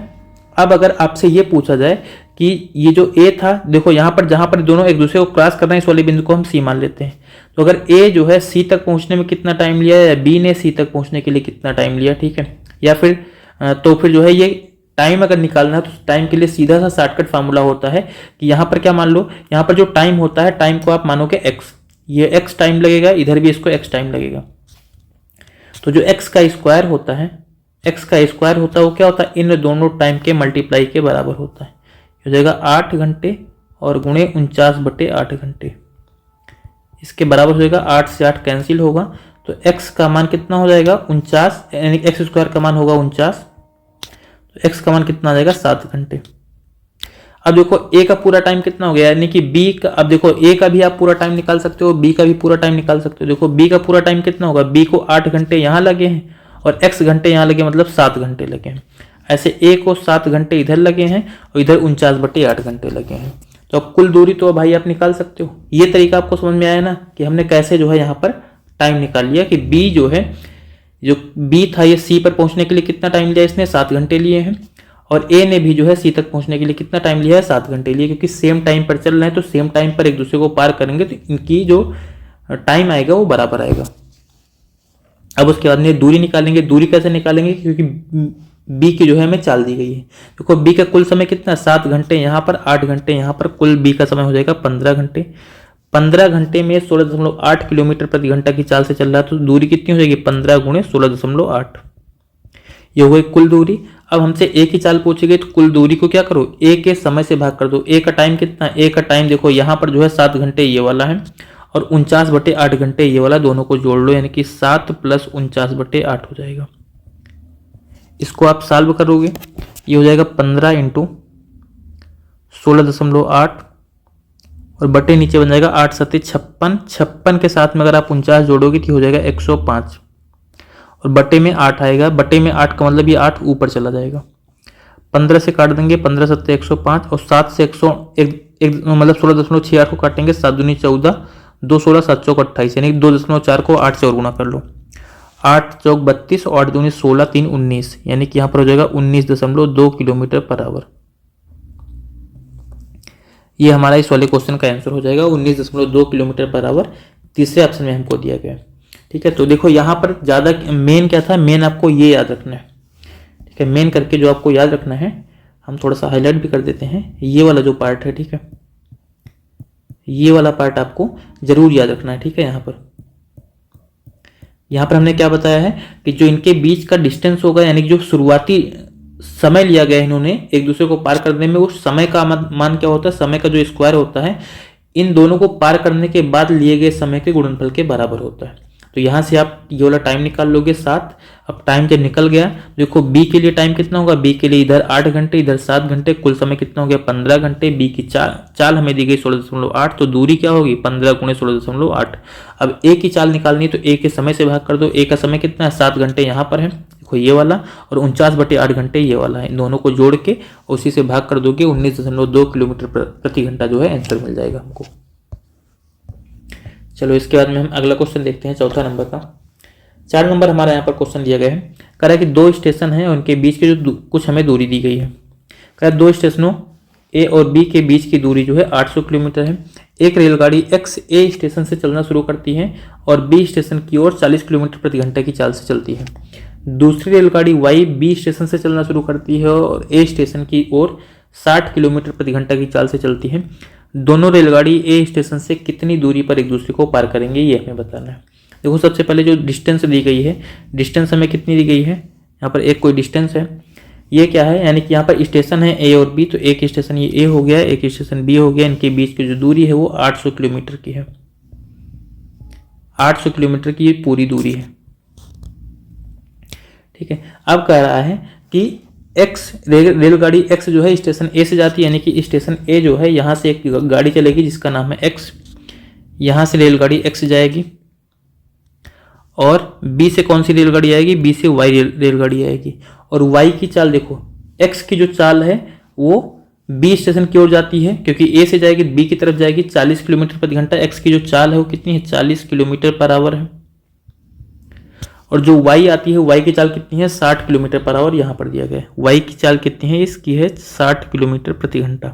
अब अगर आपसे ये पूछा जाए कि ये जो ए था, देखो यहाँ पर जहाँ पर दोनों एक दूसरे को क्रॉस कर रहे हैं इस वाले बिंदु को हम सी मान लेते हैं। तो अगर ए जो है सी तक पहुँचने में कितना टाइम लिया या बी ने सी तक पहुँचने के लिए कितना टाइम लिया, ठीक है, या फिर तो फिर जो है ये टाइम अगर निकालना है तो टाइम के लिए सीधा सा शॉर्टकट फार्मूला होता है कि यहाँ पर क्या मान लो, यहाँ पर जो टाइम होता है, टाइम को आप मानोगे एक्स, ये एक्स टाइम लगेगा, इधर भी इसको एक्स टाइम लगेगा। तो जो एक्स का स्क्वायर होता है, एक्स का स्क्वायर होता है वो क्या होता है, इन दोनों टाइम के मल्टीप्लाई के बराबर होता है। हो जाएगा 8 घंटे और गुणे 49/8 घंटे, इसके बराबर हो जाएगा। 8 से 8 कैंसिल होगा, तो x का मान कितना हो जाएगा, 49, यानी एक्स स्क्वायर का मान होगा 49, तो x का मान कितना आ जाएगा, 7 घंटे। अब देखो a का पूरा टाइम कितना हो गया, यानी कि b का, अब देखो a का भी आप पूरा टाइम निकाल सकते हो, b का भी पूरा टाइम निकाल सकते हो। देखो b का पूरा टाइम कितना होगा, b को 8 घंटे यहाँ लगे हैं और x घंटे यहाँ लगे, मतलब 7 घंटे लगे हैं। ऐसे a को 7 घंटे इधर लगे हैं और इधर 49/8 घंटे लगे हैं। तो अब कुल दूरी तो भाई आप निकाल सकते हो। ये तरीका आपको समझ में आया ना कि हमने कैसे जो है यहाँ पर टाइम निकाल लिया कि b जो है, जो b था ये c पर पहुंचने के लिए कितना टाइम लिया, इसने 7 घंटे लिए हैं, और a ने भी जो है c तक पहुंचने के लिए कितना टाइम लिया है, 7 घंटे लिए। क्योंकि सेम टाइम पर चल रहे हैं तो सेम टाइम पर एक दूसरे को पार करेंगे तो इनकी जो टाइम आएगा वो बराबर आएगा। अब उसके बाद में दूरी निकालेंगे। दूरी कैसे निकालेंगे, क्योंकि बी की जो है हमें चाल दी गई है। देखो बी का कुल समय कितना, 7 घंटे यहाँ पर, 8 घंटे यहाँ पर, कुल बी का समय हो जाएगा 15 घंटे। 15 घंटे में 16.8 किलोमीटर प्रति घंटा की चाल से चल रहा है, तो दूरी कितनी हो जाएगी, 15 गुणे 16.8, ये हो गई कुल दूरी। अब हमसे ए की चाल पूछी गई तो कुल दूरी को क्या करो, ए के समय से भाग कर दो। ए का टाइम कितना, ए का टाइम देखो यहाँ पर जो है 7 घंटे ये वाला है और 49/8 घंटे ये वाला, दोनों को जोड़ लो, यानी कि 7 + 49/8 हो जाएगा। इसको आप सॉल्व करोगे, ये हो जाएगा 15 × 16.8 और बटे नीचे बन जाएगा 8 × 7 = 56। 56 के साथ में अगर आप 49 जोड़ोगे तो हो जाएगा 105 और बटे में 8 आएगा। बटे में 8 का मतलब ये 8 ऊपर चला जाएगा। 15 से काट देंगे, 15 × 7 = 105 और 7 से 101 मतलब 16.68 को काटेंगे, 7 दूनी 14, 2 16, 7 चौक 28, यानी 2.4 को 8 से और गुना कर लो, 8 चौक 32 और 8 दूनी 16, 3 19, यानी कि यहाँ पर हो जाएगा 19.2 किलोमीटर पर आवर। ये हमारा इस वाले क्वेश्चन का आंसर हो जाएगा, 19.2 किलोमीटर पर आवर, तीसरे ऑप्शन में हमको दिया गया है। ठीक है, तो देखो यहाँ पर ज़्यादा मेन क्या था, मेन आपको ये याद रखना है। ठीक है, मेन करके जो आपको याद रखना है, हम थोड़ा सा हाईलाइट भी कर देते हैं, ये वाला जो पार्ट है, ठीक है, ये वाला पार्ट आपको जरूर याद रखना है। ठीक है, यहाँ पर हमने क्या बताया है कि जो इनके बीच का डिस्टेंस होगा, यानी कि जो शुरुआती समय लिया गया है इन्होंने एक दूसरे को पार करने में, वो समय का मान क्या होता है, समय का जो स्क्वायर होता है इन दोनों को पार करने के बाद लिए गए समय के गुणनफल के बराबर होता है। तो यहाँ से आप ये वाला टाइम निकाल लोगे 7। अब टाइम जब निकल गया, देखो बी के लिए टाइम कितना होगा, बी के लिए इधर 8 घंटे इधर 7 घंटे, कुल समय कितना हो गया 15 घंटे। बी की चाल हमें दी गई 16.8, तो दूरी क्या होगी 15 गुणे 16.8। अब ए की चाल निकालनी है तो ए के समय से भाग कर दो। ए का समय कितना है, 7 घंटे यहाँ पर है, देखो ये वाला, और 49/8 घंटे ये वाला है। इन दोनों को जोड़ के उसी से भाग कर दोगे, 19.2 किलोमीटर प्रति घंटा जो है आंसर मिल जाएगा हमको। चलो इसके बाद में हम अगला क्वेश्चन देखते हैं, चौथा नंबर का। 4 नंबर हमारा यहाँ पर क्वेश्चन दिया गया है, कह रहा है कि 2 स्टेशन हैं, उनके बीच की जो कुछ हमें दूरी दी गई है। कह रहा है 2 स्टेशनों ए और बी के बीच की दूरी जो है 800 किलोमीटर है। एक रेलगाड़ी एक्स ए स्टेशन से चलना शुरू करती है और बी स्टेशन की ओर 40 किलोमीटर प्रति घंटा की चाल से चलती है। दूसरी रेलगाड़ी वाई बी स्टेशन से चलना शुरू करती है और ए स्टेशन की ओर 60 किलोमीटर प्रति घंटा की चाल से चलती है। दोनों रेलगाड़ी ए स्टेशन से कितनी दूरी पर एक दूसरे को पार करेंगे, ये हमें बताना है। देखो सबसे पहले जो डिस्टेंस दी गई है, डिस्टेंस हमें कितनी दी गई है, यहाँ पर एक कोई डिस्टेंस है, ये क्या है, यानी कि यहाँ पर स्टेशन है ए और बी, तो एक स्टेशन ये ए हो गया, एक स्टेशन बी हो गया, इनके बीच की जो दूरी है वो 800 किलोमीटर की है। 800 किलोमीटर की ये पूरी दूरी है। ठीक है, अब कह रहा है कि एक्स रेलगाड़ी एक्स जो है स्टेशन ए से जाती है, यानी कि स्टेशन ए जो है यहाँ से एक गाड़ी चलेगी जिसका नाम है एक्स, यहाँ से रेलगाड़ी एक्स जाएगी, और बी से कौन सी रेलगाड़ी आएगी, बी से वाई रेलगाड़ी आएगी। और वाई की चाल देखो, एक्स की जो चाल है वो बी स्टेशन की ओर जाती है, क्योंकि ए से जाएगी बी की तरफ जाएगी 40 किलोमीटर प्रति घंटा। एक्स की जो चाल है वो कितनी है, 40 किलोमीटर पर आवर है। और जो वाई आती है, वाई की चाल कितनी है, 60 किलोमीटर पर आवर यहाँ पर दिया गया है। वाई की चाल कितनी है, इसकी है 60 किलोमीटर प्रति घंटा।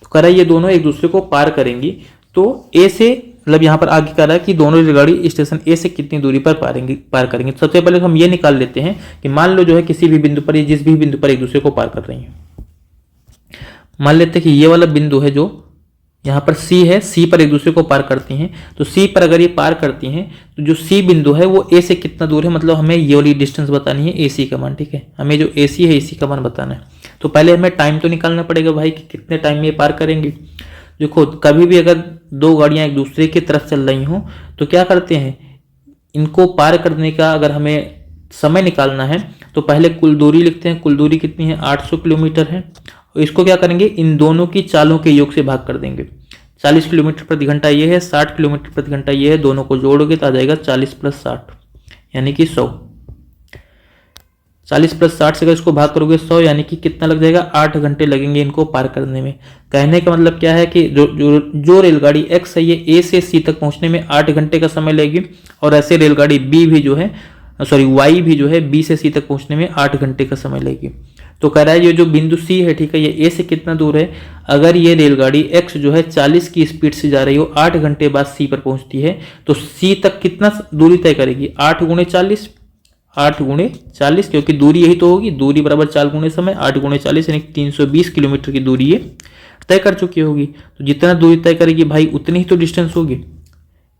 तो कह रहा है ये दोनों एक दूसरे को पार करेंगी। तो ए से मतलब यहाँ पर आगे कह रहा है कि दोनों रेलगाड़ी स्टेशन ए से कितनी दूरी पर पार करेंगे। तो सबसे पहले हम ये निकाल लेते हैं कि मान लो जो है किसी भी बिंदु पर, ये जिस भी बिंदु पर एक दूसरे को पार कर रही हैं, मान लेते हैं कि ये वाला बिंदु है जो यहाँ पर सी है, सी पर एक दूसरे को पार करती हैं। तो सी पर अगर ये पार करती हैं तो जो सी बिंदु है वो ए से कितना दूर है, मतलब हमें ये वाली डिस्टेंस बतानी है, ए सी का मान। ठीक है, हमें जो ए सी है इसी का मान बताना है। तो पहले हमें टाइम तो निकालना पड़ेगा भाई कि कितने टाइम में ये पार करेंगी। देखो कभी भी अगर दो गाड़ियां एक दूसरे की तरफ चल रही हों तो क्या करते हैं, इनको पार करने का अगर हमें समय निकालना है तो पहले कुल दूरी लिखते हैं। कुल दूरी कितनी है, 800 किलोमीटर है। और इसको क्या करेंगे, इन दोनों की चालों के योग से भाग कर देंगे। 40 किलोमीटर प्रति घंटा ये है, 60 किलोमीटर प्रति घंटा ये है, दोनों को जोड़ोगे तो आ जाएगा 40 + 60 यानी कि 100। 40 + 60 से अगर इसको भाग करोगे 100 यानी कि कितना लग जाएगा, 8 घंटे लगेंगे इनको पार करने में। कहने का मतलब क्या है कि जो रेलगाड़ी एक्स है ये ए से सी तक पहुंचने में 8 घंटे का समय लगेगी, और ऐसे रेलगाड़ी बी भी जो है वाई भी जो है बी से सी तक पहुंचने में 8 घंटे का समय लगेगी। तो कह रहा है ये जो बिंदु सी है, ठीक है, ये ए से कितना दूर है। अगर ये रेलगाड़ी एक्स जो है 40 की स्पीड से जा रही हो, 8 घंटे बाद सी पर पहुंचती है, तो सी तक कितना दूरी तय करेगी, 8 × 40, 8 × 40, क्योंकि दूरी यही तो होगी, दूरी बराबर 4 × समय, 8 × 40 यानी 320 किलोमीटर की दूरी ये तय कर चुकी होगी। तो जितना दूरी तय करेगी भाई उतनी ही तो डिस्टेंस होगी।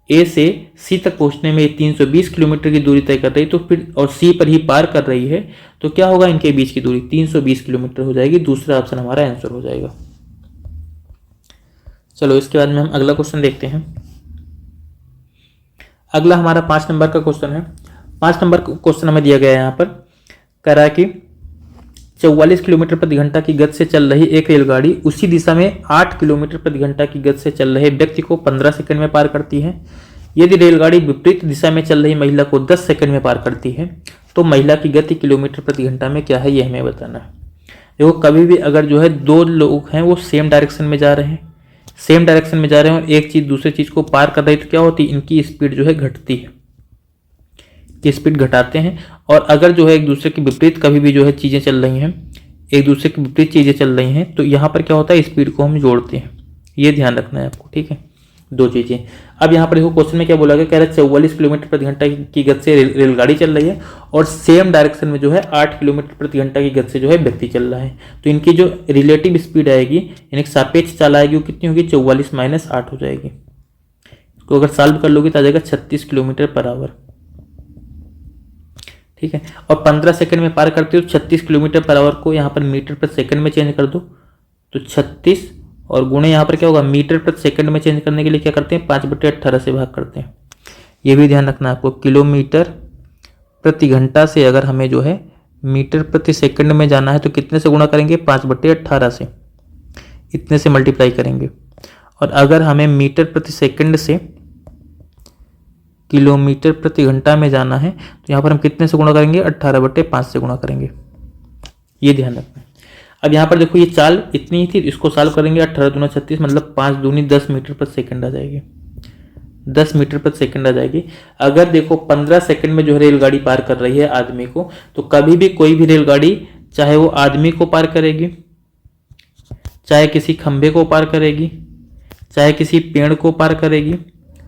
ए से सी तक पहुंचने में 320 किलोमीटर की दूरी तय कर रही, तो फिर और सी पर ही पार कर रही है, तो क्या होगा, इनके बीच की दूरी 320 किलोमीटर हो जाएगी। दूसरा ऑप्शन हमारा आंसर हो जाएगा। चलो इसके बाद में हम अगला क्वेश्चन देखते हैं। अगला हमारा 5 नंबर का क्वेश्चन है। 5 नंबर क्वेश्चन हमें दिया गया है, यहाँ पर कह रहा है कि 44 किलोमीटर प्रति घंटा की गति से चल रही एक रेलगाड़ी उसी दिशा में 8 किलोमीटर प्रति घंटा की गति से चल रहे व्यक्ति को 15 सेकंड में पार करती है। यदि रेलगाड़ी विपरीत दिशा में चल रही महिला को 10 सेकंड में पार करती है तो महिला की गति किलोमीटर प्रति घंटा में क्या है, ये हमें बताना है। देखो कभी भी अगर जो है दो लोग हैं वो सेम डायरेक्शन में जा रहे हैं, सेम डायरेक्शन में जा रहे हैं और एक चीज दूसरी चीज को पार कर रही है, तो क्या होती है, इनकी स्पीड जो है घटती है, की स्पीड घटाते हैं। और अगर जो है एक दूसरे के विपरीत कभी भी जो है चीजें चल रही हैं, एक दूसरे के विपरीत चीजें चल रही हैं, तो यहाँ पर क्या होता है, स्पीड को हम जोड़ते हैं। ये ध्यान रखना है आपको, ठीक है, दो चीजें। अब यहाँ पर देखो क्वेश्चन में क्या बोला गया, कह रहा है 44 किलोमीटर प्रति घंटा की गति से रेलगाड़ी चल रही है और सेम डायरेक्शन में जो है 8 किलोमीटर प्रति घंटा की गति से जो है व्यक्ति चल रहा है। तो इनकी जो रिलेटिव स्पीड आएगी यानी सापेक्ष चाल आएगी वो कितनी होगी, 44 - 8 हो जाएगी। तो अगर सॉल्व कर लोगे तो आ जाएगा 36 किलोमीटर पर आवर, ठीक है। और 15 सेकंड में पार करते हो 36 किलोमीटर पर आवर को यहाँ पर मीटर प्रति सेकंड में चेंज कर दो, तो 36 और गुणे यहाँ पर क्या होगा, मीटर प्रति सेकंड में चेंज करने के लिए क्या करते हैं, 5/18 से भाग करते हैं। ये भी ध्यान रखना आपको, किलोमीटर प्रति घंटा से अगर हमें जो है मीटर प्रति सेकंड में जाना है तो कितने से गुणा करेंगे, 5/18 से, इतने से मल्टीप्लाई करेंगे। और अगर हमें मीटर प्रति सेकंड से किलोमीटर प्रति घंटा में जाना है तो यहाँ पर हम कितने से गुणा करेंगे, 18/5 से गुणा करेंगे। ये ध्यान रखना है। अब यहाँ पर देखो ये चाल इतनी ही थी, इसको सॉल्व करेंगे, 18 दूना 36 मतलब 5 दूनी 10 मीटर प्रति सेकंड आ जाएगी, 10 मीटर प्रति सेकंड आ जाएगी। अगर देखो 15 सेकंड में जो है रेलगाड़ी पार कर रही है आदमी को, तो कभी भी कोई भी रेलगाड़ी चाहे वो आदमी को पार करेगी, चाहे किसी खंभे को पार करेगी, चाहे किसी पेड़ को पार करेगी,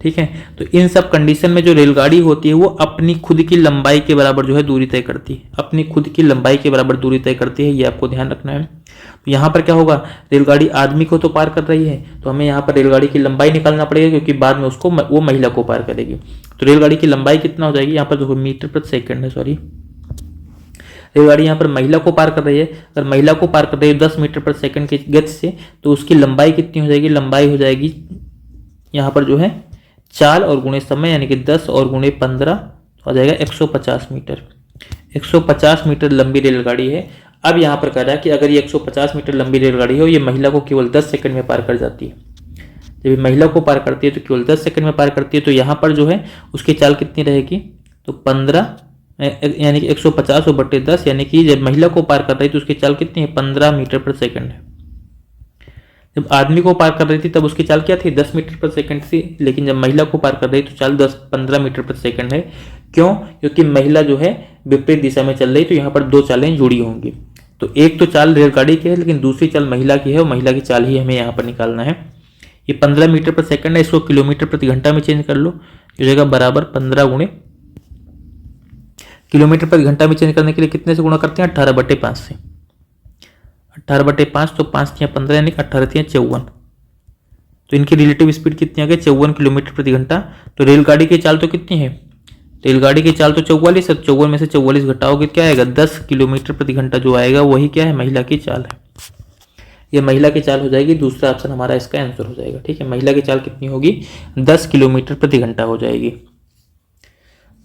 ठीक है। तो इन सब कंडीशन में जो रेलगाड़ी होती है वो अपनी खुद की लंबाई के बराबर जो है दूरी तय करती है, अपनी खुद की लंबाई के बराबर दूरी तय करती है, ये आपको ध्यान रखना है। तो यहाँ पर क्या होगा, रेलगाड़ी आदमी को तो पार कर रही है तो हमें यहाँ पर रेलगाड़ी की लंबाई निकालना पड़ेगा, क्योंकि बाद में उसको वो महिला को पार करेगी। तो रेलगाड़ी की लंबाई कितना हो जाएगी, यहाँ पर देखो मीटर प्रति सेकंड है, सॉरी, रेलगाड़ी यहाँ पर महिला को पार कर रही है। अगर महिला को पार कर रही है 10 मीटर प्रति सेकंड की गति से, तो उसकी लंबाई कितनी हो जाएगी, लंबाई हो जाएगी यहाँ पर जो है 4 और गुणे समय यानी कि 10 और गुणे 15 हो जाएगा 150 मीटर। 150 मीटर लंबी रेलगाड़ी है। अब यहाँ पर कह रहा है कि अगर ये 150 मीटर लंबी रेलगाड़ी हो, ये महिला को केवल 10 सेकंड में पार कर जाती है। जब महिला को पार करती है तो केवल 10 सेकंड में पार करती है, तो यहाँ पर जो है उसकी चाल कितनी रहेगी, तो 15 यानी कि 150/10, यानी कि जब महिला को पार कर रही थी तो उसकी चाल कितनी है, 15 मीटर पर सेकंड है। जब आदमी को पार कर रही थी तब उसकी चाल क्या थी, 10 मीटर पर सेकंड थी, लेकिन जब महिला को पार कर रही तो चाल 15 मीटर पर सेकंड है। क्यों? क्योंकि महिला जो है विपरीत दिशा में चल रही, तो यहाँ पर दो चालें जुड़ी होंगी। तो एक तो चाल रेलगाड़ी की है, लेकिन दूसरी चाल महिला की है, और महिला की चाल ही हमें यहाँ पर निकालना है। ये 15 मीटर पर सेकंड है, इसको किलोमीटर प्रति घंटा में चेंज कर लो, हो जाएगा बराबर 15 गुणे किलोमीटर प्रति घंटा में चेंज करने के लिए कितने से गुणा करते हैं, 18/5 से। 18/5 तो 5 × 15 यानी 18 × 54, तो इनकी रिलेटिव स्पीड कितनी आ गई, 54 किलोमीटर प्रति घंटा। तो रेलगाड़ी की चाल तो कितनी है, रेलगाड़ी की चाल तो 44 है, 54 में से 44 घटाओगे क्या आएगा, 10 किलोमीटर प्रति घंटा जो आएगा वही क्या है, महिला की चाल है। ये महिला की चाल हो जाएगी, दूसरा ऑप्शन हमारा इसका आंसर हो जाएगा। ठीक है, महिला की चाल कितनी होगी, 10 किलोमीटर प्रति घंटा हो जाएगी।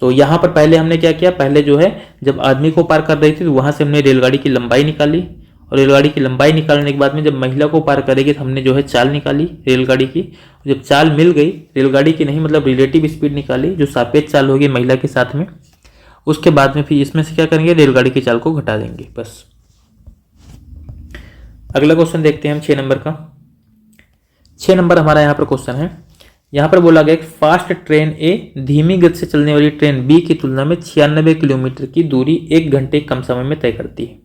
तो यहाँ पर पहले हमने क्या किया, पहले जो है जब आदमी को पार कर रही थी तो वहां से हमने रेलगाड़ी की लंबाई निकाली, और रेलगाड़ी की लंबाई निकालने के बाद में जब महिला को पार करेगी तो हमने जो है चाल निकाली रेलगाड़ी की। जब चाल मिल गई, रेलगाड़ी की नहीं मतलब रिलेटिव स्पीड निकाली, जो सापेक्ष चाल होगी महिला के साथ में, उसके बाद में फिर इसमें से क्या करेंगे, रेलगाड़ी की चाल को घटा देंगे बस। अगला क्वेश्चन देखते हैं हम 6 नंबर का। 6 नंबर हमारा यहाँ पर क्वेश्चन है, यहाँ पर बोला गया कि फास्ट ट्रेन ए धीमी गति से चलने वाली ट्रेन बी की तुलना में 96 किलोमीटर की दूरी 1 घंटे कम समय में तय करती है।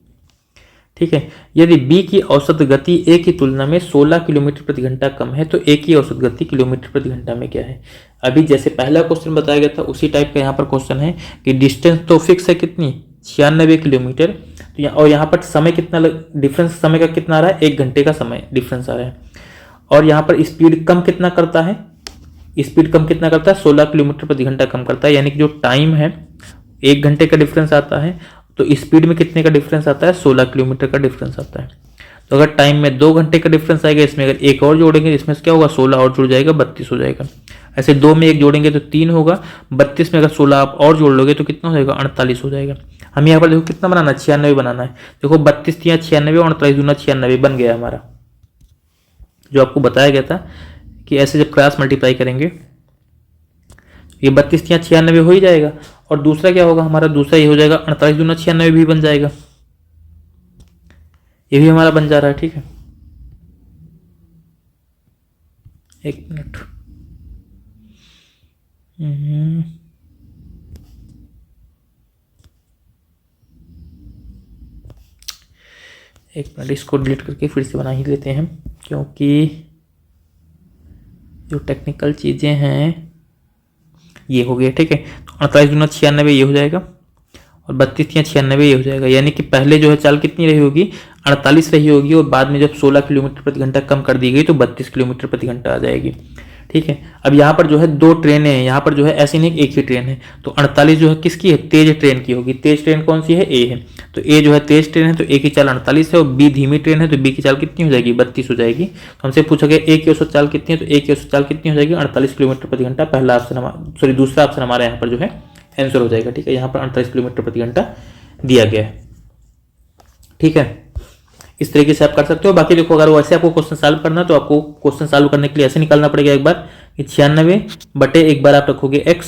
ठीक है, यदि बी की औसत गति ए की तुलना में 16 किलोमीटर प्रति घंटा कम है तो ए की औसत गति किलोमीटर प्रति घंटा में क्या है। अभी जैसे पहला क्वेश्चन बताया गया था उसी टाइप का यहाँ पर क्वेश्चन है कि डिस्टेंस तो फिक्स है कितनी, 96 किलोमीटर, तो और यहाँ पर समय कितना डिफरेंस समय का कितना आ रहा है, 1 घंटे का समय डिफरेंस आ रहा है। और यहाँ पर स्पीड कम कितना करता है, स्पीड कम कितना करता है, 16 किलोमीटर प्रति घंटा कम करता है, यानी कि जो टाइम है 1 घंटे का डिफरेंस आता है, तो स्पीड में कितने का डिफरेंस आता है, 16 किलोमीटर का डिफरेंस आता है। तो अगर टाइम में 2 घंटे का डिफरेंस आएगा, इसमें अगर एक और जोड़ेंगे इसमें से क्या होगा, 16 और जुड़ जाएगा, 32 हो जाएगा। ऐसे 2 में 1 जोड़ेंगे तो 3 होगा, 32 में अगर 16 आप और जोड़ लोगे तो कितना हो जाएगा, 48 हो जाएगा। हम यहाँ पर देखो कितना बनाना है, 96 बनाना है। देखो 32 × 96 और 48 दूना 96 बन गया हमारा, जो आपको बताया गया था कि ऐसे जब क्रॉस मल्टीप्लाई करेंगे ये 32 × 96 हो ही जाएगा। और दूसरा क्या होगा हमारा, दूसरा ये हो जाएगा 48 दूना 96 भी बन जाएगा, ये भी हमारा बन जा रहा है। ठीक है, एक मिनट, इसको डिलीट करके फिर से बना ही लेते हैं, क्योंकि जो टेक्निकल चीज़ें हैं ये हो गया। ठीक है, तो 48 दूना 96 ये हो जाएगा, और 32 × 96 ये हो जाएगा, यानी कि पहले जो है चाल कितनी रही होगी, 48 रही होगी, और बाद में जब 16 किलोमीटर प्रति घंटा कम कर दी गई तो 32 किलोमीटर प्रति घंटा आ जाएगी। ठीक है, अब यहाँ पर जो है 2 ट्रेनें हैं, यहाँ पर जो है ऐसी नहीं एक ही ट्रेन है, तो 48 जो है किसकी है, तेज ट्रेन की होगी। तेज ट्रेन कौन सी है, ए है, तो ए जो है तेज ट्रेन है, तो ए की चाल 48 है, और बी धीमी ट्रेन है तो बी की चाल कितनी हो जाएगी, 32 हो जाएगी। तो हमसे पूछा गया ए की औसत चाल कितनी है, तो ए की औसत चाल कितनी हो जाएगी, 48 किलोमीटर प्रति घंटा। पहला ऑप्शन हमारा, सॉरी दूसरा ऑप्शन हमारा यहाँ पर जो है आंसर हो जाएगा। ठीक है, यहाँ पर 48 किलोमीटर प्रति घंटा दिया गया है। ठीक है, इस तरीके से आप कर सकते हो। बाकी देखो अगर वैसे आपको क्वेश्चन सॉल्व करना तो आपको क्वेश्चन सॉल्व करने के लिए ऐसे निकालना पड़ेगा एक बार कि 96 एक बार आप रखोगे x,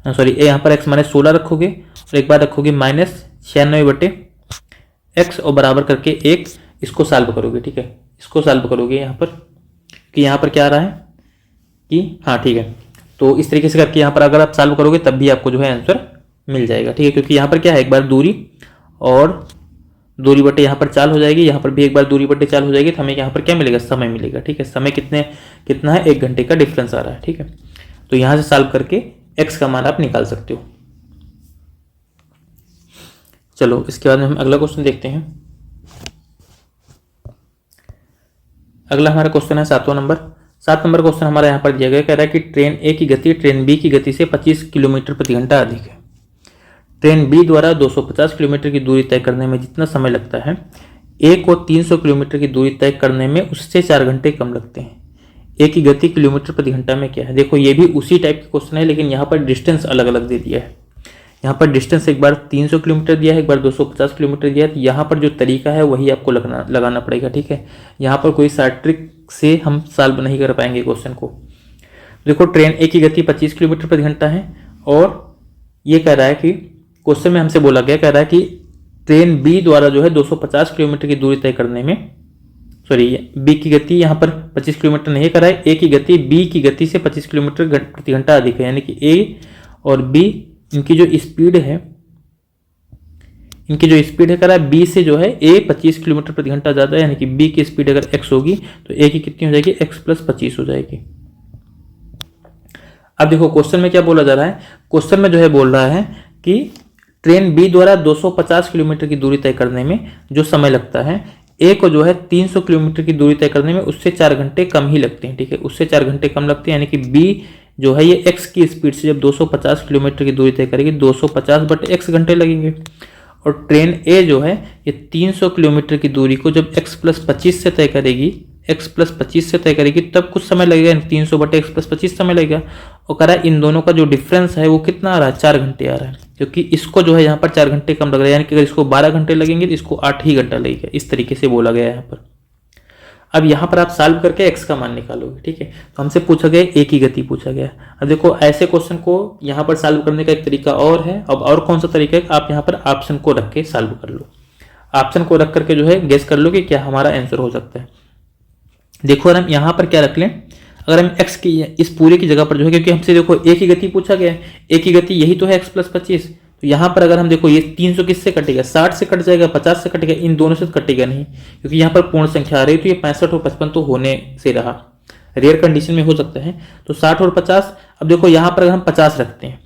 सॉरी यहाँ पर x माइनस 16 रखोगे, और एक बार रखोगे -96/x और बराबर करके 1, इसको सॉल्व करोगे। ठीक है, इसको सॉल्व करोगे यहाँ पर कि यहाँ पर क्या आ रहा है कि हाँ ठीक है, तो इस तरीके से करके यहाँ पर अगर आप सॉल्व करोगे तब भी आपको जो है आंसर मिल जाएगा। ठीक है, क्योंकि यहाँ पर क्या है, एक बार दूरी और दूरी बटे यहाँ पर चाल हो जाएगी, यहाँ पर भी एक बार दूरी बटे चाल हो जाएगी, तो हमें यहाँ पर क्या मिलेगा, समय मिलेगा। ठीक है, समय कितना है, 1 घंटे का डिफरेंस आ रहा है। ठीक है, तो यहाँ से सॉल्व करके x का मान आप निकाल सकते हो। चलो इसके बाद में हम अगला क्वेश्चन देखते हैं। अगला हमारा क्वेश्चन है 7वां नंबर। 7 नंबर क्वेश्चन हमारा यहाँ पर दिया गया, कह रहा है कि ट्रेन ए की गति ट्रेन बी की गति से 25 किलोमीटर प्रति घंटा अधिक है। ट्रेन बी द्वारा 250 किलोमीटर की दूरी तय करने में जितना समय लगता है, ए को 300 किलोमीटर की दूरी तय करने में उससे 4 घंटे कम लगते हैं। ए की गति किलोमीटर प्रति घंटा में क्या है। देखो ये भी उसी टाइप के क्वेश्चन है, लेकिन यहाँ पर डिस्टेंस अलग अलग दे दिया है। यहाँ पर डिस्टेंस एक बार 300 किलोमीटर दिया है, एक बार 250 किलोमीटर दिया है, तो यहाँ पर जो तरीका है वही आपको लगाना पड़ेगा। ठीक है, यहाँ पर कोई शार्ट ट्रिक से हम सॉल्व नहीं कर पाएंगे क्वेश्चन को। देखो ट्रेन ए की गति 25 किलोमीटर प्रति घंटा है, और ये कह रहा है कि क्वेश्चन में हमसे बोला गया, कह रहा है कि ट्रेन बी द्वारा जो है 250 किलोमीटर की दूरी तय करने में, सॉरी बी की गति यहाँ पर 25 किलोमीटर नहीं कर रहा है, ए की गति बी की गति से 25 किलोमीटर प्रति घंटा अधिक है, यानी कि ए और बी इनकी जो स्पीड है, कह रहा है बी से जो है ए 25 किलोमीटर प्रति घंटा ज़्यादा है, यानी कि बी की स्पीड अगर x होगी तो ए की कितनी हो जाएगी, x प्लस 25 हो जाएगी। अब देखो क्वेश्चन में क्या बोला जा रहा है, क्वेश्चन में जो है बोल रहा है कि ट्रेन बी द्वारा 250 किलोमीटर की दूरी तय करने में जो समय लगता है, ए को जो है 300 किलोमीटर की दूरी तय करने में उससे 4 घंटे कम ही लगते हैं, ठीक है, उससे 4 घंटे कम लगते हैं, यानी कि बी जो है ये x की स्पीड से जब 250 किलोमीटर की दूरी तय करेगी 250/x घंटे लगेंगे, और ट्रेन ए जो है ये 300 किलोमीटर की दूरी को जब x प्लस 25 से तय करेगी, तब कुछ समय लगेगा, 300/x प्लस 25 समय लगेगा। और कह रहा है इन दोनों का जो डिफरेंस है वो कितना आ रहा है, 4 घंटे आ रहा है, क्योंकि इसको जो है यहाँ पर 4 घंटे कम लग रहा है, यानी कि अगर इसको 12 घंटे लगेंगे तो इसको 8 ही घंटा लगेगा, इस तरीके से बोला गया है यहाँ पर। अब यहाँ पर आप सॉल्व करके x का मान निकालोगे, ठीक है। तो हमसे पूछा गया a की गति पूछा गया। अब देखो ऐसे क्वेश्चन को यहाँ पर सॉल्व करने का एक तरीका और है। अब और कौन सा तरीका है, आप यहाँ पर ऑप्शन को रख के सॉल्व कर लो, ऑप्शन को रख करके जो है गेस कर लो कि क्या हमारा आंसर हो सकता है। देखो अगर हम यहाँ पर क्या रख लें, अगर हम x की इस पूरे की जगह पर जो है, क्योंकि हमसे देखो a की गति पूछा गया है, a की गति यही तो है x प्लस 25, तो यहाँ पर अगर हम देखो ये 300 किससे कटेगा, 60 से कट जाएगा, 50 से कटेगा, इन दोनों से कटेगा नहीं, क्योंकि यहाँ पर पूर्ण संख्या आ रही है, तो ये 65 और 55 तो होने से रहा, रेयर कंडीशन में हो सकता है, तो 60 और 50। अब देखो यहाँ पर अगर हम 50 रखते हैं,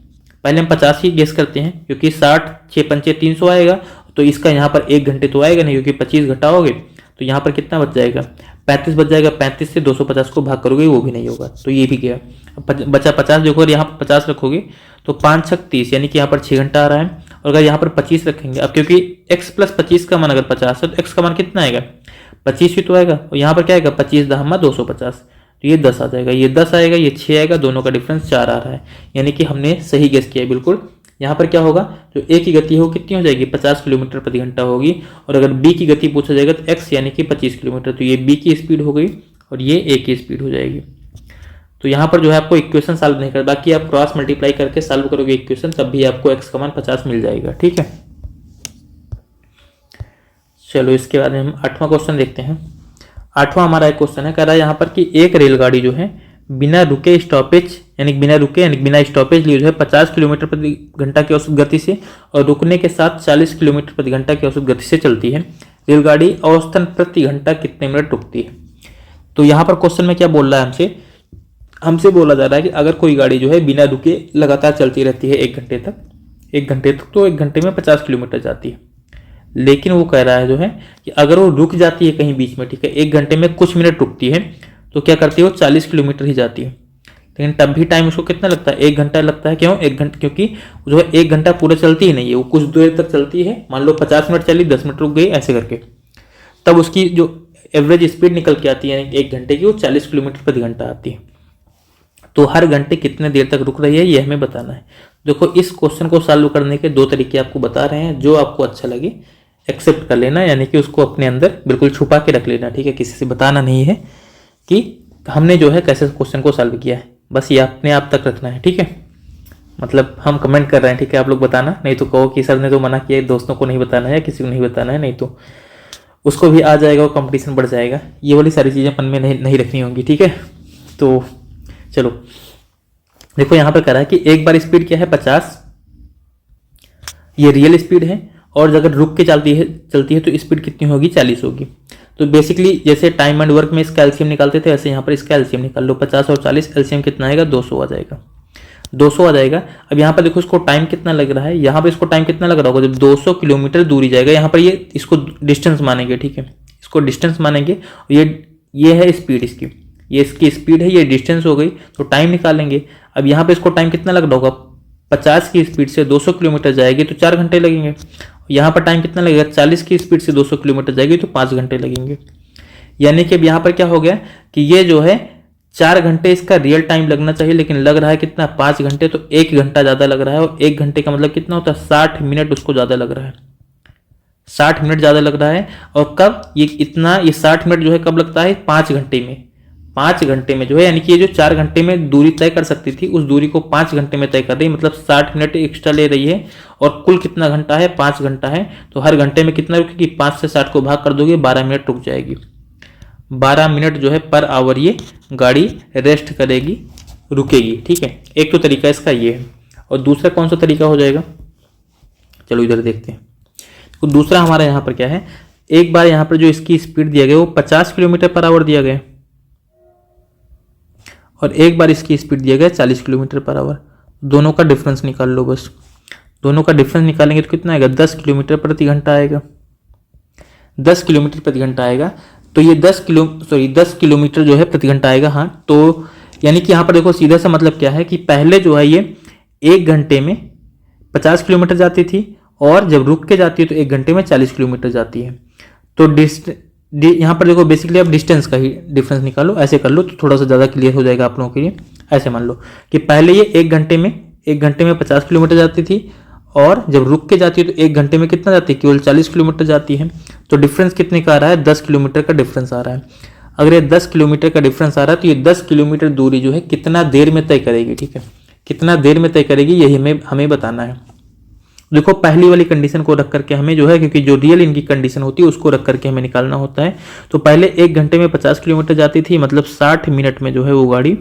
पहले हम 50 ही गेस करते हैं, क्योंकि 60 6 पंचे 300 आएगा, तो इसका यहाँ पर 1 घंटे तो आएगा नहीं, क्योंकि 25 घटाओगे तो यहाँ पर कितना बच जाएगा, 35 बच जाएगा। 35 से 250 को भाग करोगे वो भी नहीं होगा, तो ये भी गया। बचा 50, देखो अगर यहाँ पर 50 रखोगे तो 5 6 30, यानी कि यहाँ पर 6 घंटा आ रहा है। और अगर यहाँ पर 25 रखेंगे, अब क्योंकि x प्लस 25 का मान अगर 50 है तो x का मान कितना आएगा, 25 ही तो आएगा, और यहाँ पर क्या आएगा 25 10 250, तो ये 10 आ जाएगा, ये 10 आएगा, ये 6 आएगा, दोनों का डिफरेंस 4 आ रहा है, यानी कि हमने सही गेस किया बिल्कुल। यहाँ पर क्या होगा, जो a की गति हो कितनी हो जाएगी, 50 किलोमीटर प्रति घंटा होगी, और अगर b की गति पूछा जाएगा तो x यानी कि 25 किलोमीटर, तो ये b की स्पीड हो गई और ये a की स्पीड हो जाएगी। तो यहाँ पर जो है आपको इक्वेशन सॉल्व नहीं कर, बाकी आप क्रॉस मल्टीप्लाई करके सॉल्व करोगे इक्वेशन, तब भी आपको x का मान 50 मिल जाएगा, ठीक है। चलो इसके बाद हम 8वां क्वेश्चन देखते हैं। 8वां हमारा एक क्वेश्चन है, कह रहा है यहाँ पर कि एक रेलगाड़ी जो है बिना स्टॉपेज लिए जो है 50 किलोमीटर प्रति घंटा की औसत गति से और रुकने के साथ 40 किलोमीटर प्रति घंटा की औसत गति से चलती है। रेलगाड़ी औसतन प्रति घंटा कितने मिनट रुकती है। तो यहाँ पर क्वेश्चन में क्या बोल रहा है, हमसे बोला जा रहा है कि अगर कोई गाड़ी जो है बिना रुके लगातार चलती रहती है 1 घंटे तक, तो 1 घंटे में 50 किलोमीटर जाती है। लेकिन वो कह रहा है जो है कि अगर वो रुक जाती है कहीं बीच में, ठीक है, 1 घंटे में कुछ मिनट रुकती है, तो क्या करती है वो 40 किलोमीटर ही जाती है। लेकिन तब भी टाइम उसको कितना लगता है, 1 घंटा लगता है। क्यों 1 घंटा, क्योंकि जो है 1 घंटा पूरा चलती ही नहीं है, वो कुछ देर तक चलती है। मान लो 50 मिनट चली, 10 मिनट रुक गई, ऐसे करके तब उसकी जो एवरेज स्पीड निकल के आती है 1 घंटे की, वो 40 किलोमीटर प्रति घंटा आती है। तो हर घंटे कितने देर तक रुक रही है ये हमें बताना है। देखो इस क्वेश्चन को सॉल्व करने के 2 तरीके आपको बता रहे हैं, जो आपको अच्छा लगे एक्सेप्ट कर लेना, यानी कि उसको अपने अंदर बिल्कुल छुपा के रख लेना, ठीक है, किसी से बताना नहीं है कि हमने जो है कैसे क्वेश्चन को सॉल्व किया है, बस ये अपने आप तक रखना है, ठीक है। मतलब हम कमेंट कर रहे हैं, ठीक है, आप लोग बताना, नहीं तो कहो कि सर ने तो मना किया है, दोस्तों को नहीं बताना है, किसी को नहीं बताना है, नहीं तो उसको भी आ जाएगा और कंपटीशन बढ़ जाएगा। ये वाली सारी चीज़ें मन में नहीं रखनी होंगी, ठीक है। तो चलो देखो यहाँ पर कह रहा है कि एक बार स्पीड क्या है 50, ये रियल स्पीड है, और अगर रुक के चलती है तो स्पीड कितनी होगी, 40 होगी। तो बेसिकली जैसे टाइम एंड वर्क में इसका एलसीएम निकालते थे, ऐसे यहाँ पर इसका एलसीएम निकाल लो। 50 और 40 एलसीएम कितना आएगा, 200 आ जाएगा, 200 आ जाएगा। अब यहाँ पर देखो इसको टाइम कितना लग रहा है, यहाँ पर इसको टाइम कितना लग रहा होगा, जब 200 किलोमीटर दूरी जाएगा। यहाँ पर ये इसको डिस्टेंस मानेंगे, ठीक है, इसको डिस्टेंस मानेंगे। ये है स्पीड इसकी, ये इसकी स्पीड है, ये डिस्टेंस हो गई, तो टाइम निकालेंगे। अब यहाँ पे इसको टाइम कितना लग रहा होगा, 50 की स्पीड से 200 किलोमीटर जाएगी तो 4 घंटे लगेंगे। यहाँ पर टाइम कितना लगेगा, 40 की स्पीड से 200 किलोमीटर जाएगी तो 5 घंटे लगेंगे। यानी कि अब यहाँ पर क्या हो गया कि ये जो है 4 घंटे इसका रियल टाइम लगना चाहिए, लेकिन लग रहा है कितना, 5 घंटे, तो 1 घंटा ज़्यादा लग रहा है। और 1 घंटे का मतलब कितना होता है, 60 मिनट उसको ज़्यादा लग रहा है, 60 मिनट ज़्यादा लग रहा है। और कब ये 60 मिनट जो है कब लगता है, 5 घंटे में। 5 घंटे में जो है, यानी कि ये जो 4 घंटे में दूरी तय कर सकती थी उस दूरी को 5 घंटे में तय कर रही है, मतलब 60 मिनट एक्स्ट्रा ले रही है। और कुल कितना घंटा है, 5 घंटा है, तो हर घंटे में कितना रुकेगी, 5 से 60 को भाग कर दोगे 12 मिनट रुक जाएगी। 12 मिनट जो है पर आवर ये गाड़ी रेस्ट करेगी, रुकेगी। ठीक है, एक तो तरीका इसका ये है। और दूसरा कौन सा तरीका हो जाएगा, चलो इधर देखते हैं। तो दूसरा हमारा यहाँ पर क्या है, एक बार यहाँ पर जो इसकी स्पीड दिया गया वो 50 किलोमीटर पर आवर दिया गया, और एक बार इसकी स्पीड दिया गया 40 किलोमीटर पर आवर। दोनों का डिफरेंस निकाल लो बस। दोनों का डिफरेंस निकालेंगे तो कितना आएगा, 10 किलोमीटर प्रति घंटा आएगा। 10 किलोमीटर प्रति घंटा आएगा। तो ये 10 किलोमीटर जो है प्रति घंटा आएगा। हाँ, तो यानी कि यहाँ पर देखो सीधा सा मतलब क्या है कि पहले जो है ये 1 घंटे में 50 किलोमीटर जाती थी, और जब रुक के जाती है तो 1 घंटे में 40 किलोमीटर जाती है। तो यहाँ पर देखो बेसिकली आप डिस्टेंस का ही डिफरेंस निकालो, ऐसे कर लो तो थोड़ा सा ज़्यादा क्लियर हो जाएगा आप लोगों के लिए। ऐसे मान लो कि पहले ये 1 घंटे में 50 किलोमीटर जाती थी, और जब रुक के जाती है तो 1 घंटे में कितना जाती है, केवल 40 किलोमीटर जाती है। तो डिफरेंस कितने का आ रहा है, 10 किलोमीटर का डिफरेंस आ रहा है। अगर ये 10 किलोमीटर का डिफरेंस आ रहा है तो ये 10 किलोमीटर दूरी जो है कितना देर में तय करेगी। ठीक है, कितना देर में तय करेगी यही हमें बताना है। देखो पहली वाली कंडीशन को रख करके हमें जो है, क्योंकि जो रियल इनकी कंडीशन होती है उसको रख करके हमें निकालना होता है। तो पहले 1 घंटे में 50 किलोमीटर जाती थी, मतलब 60 मिनट में जो है वो गाड़ी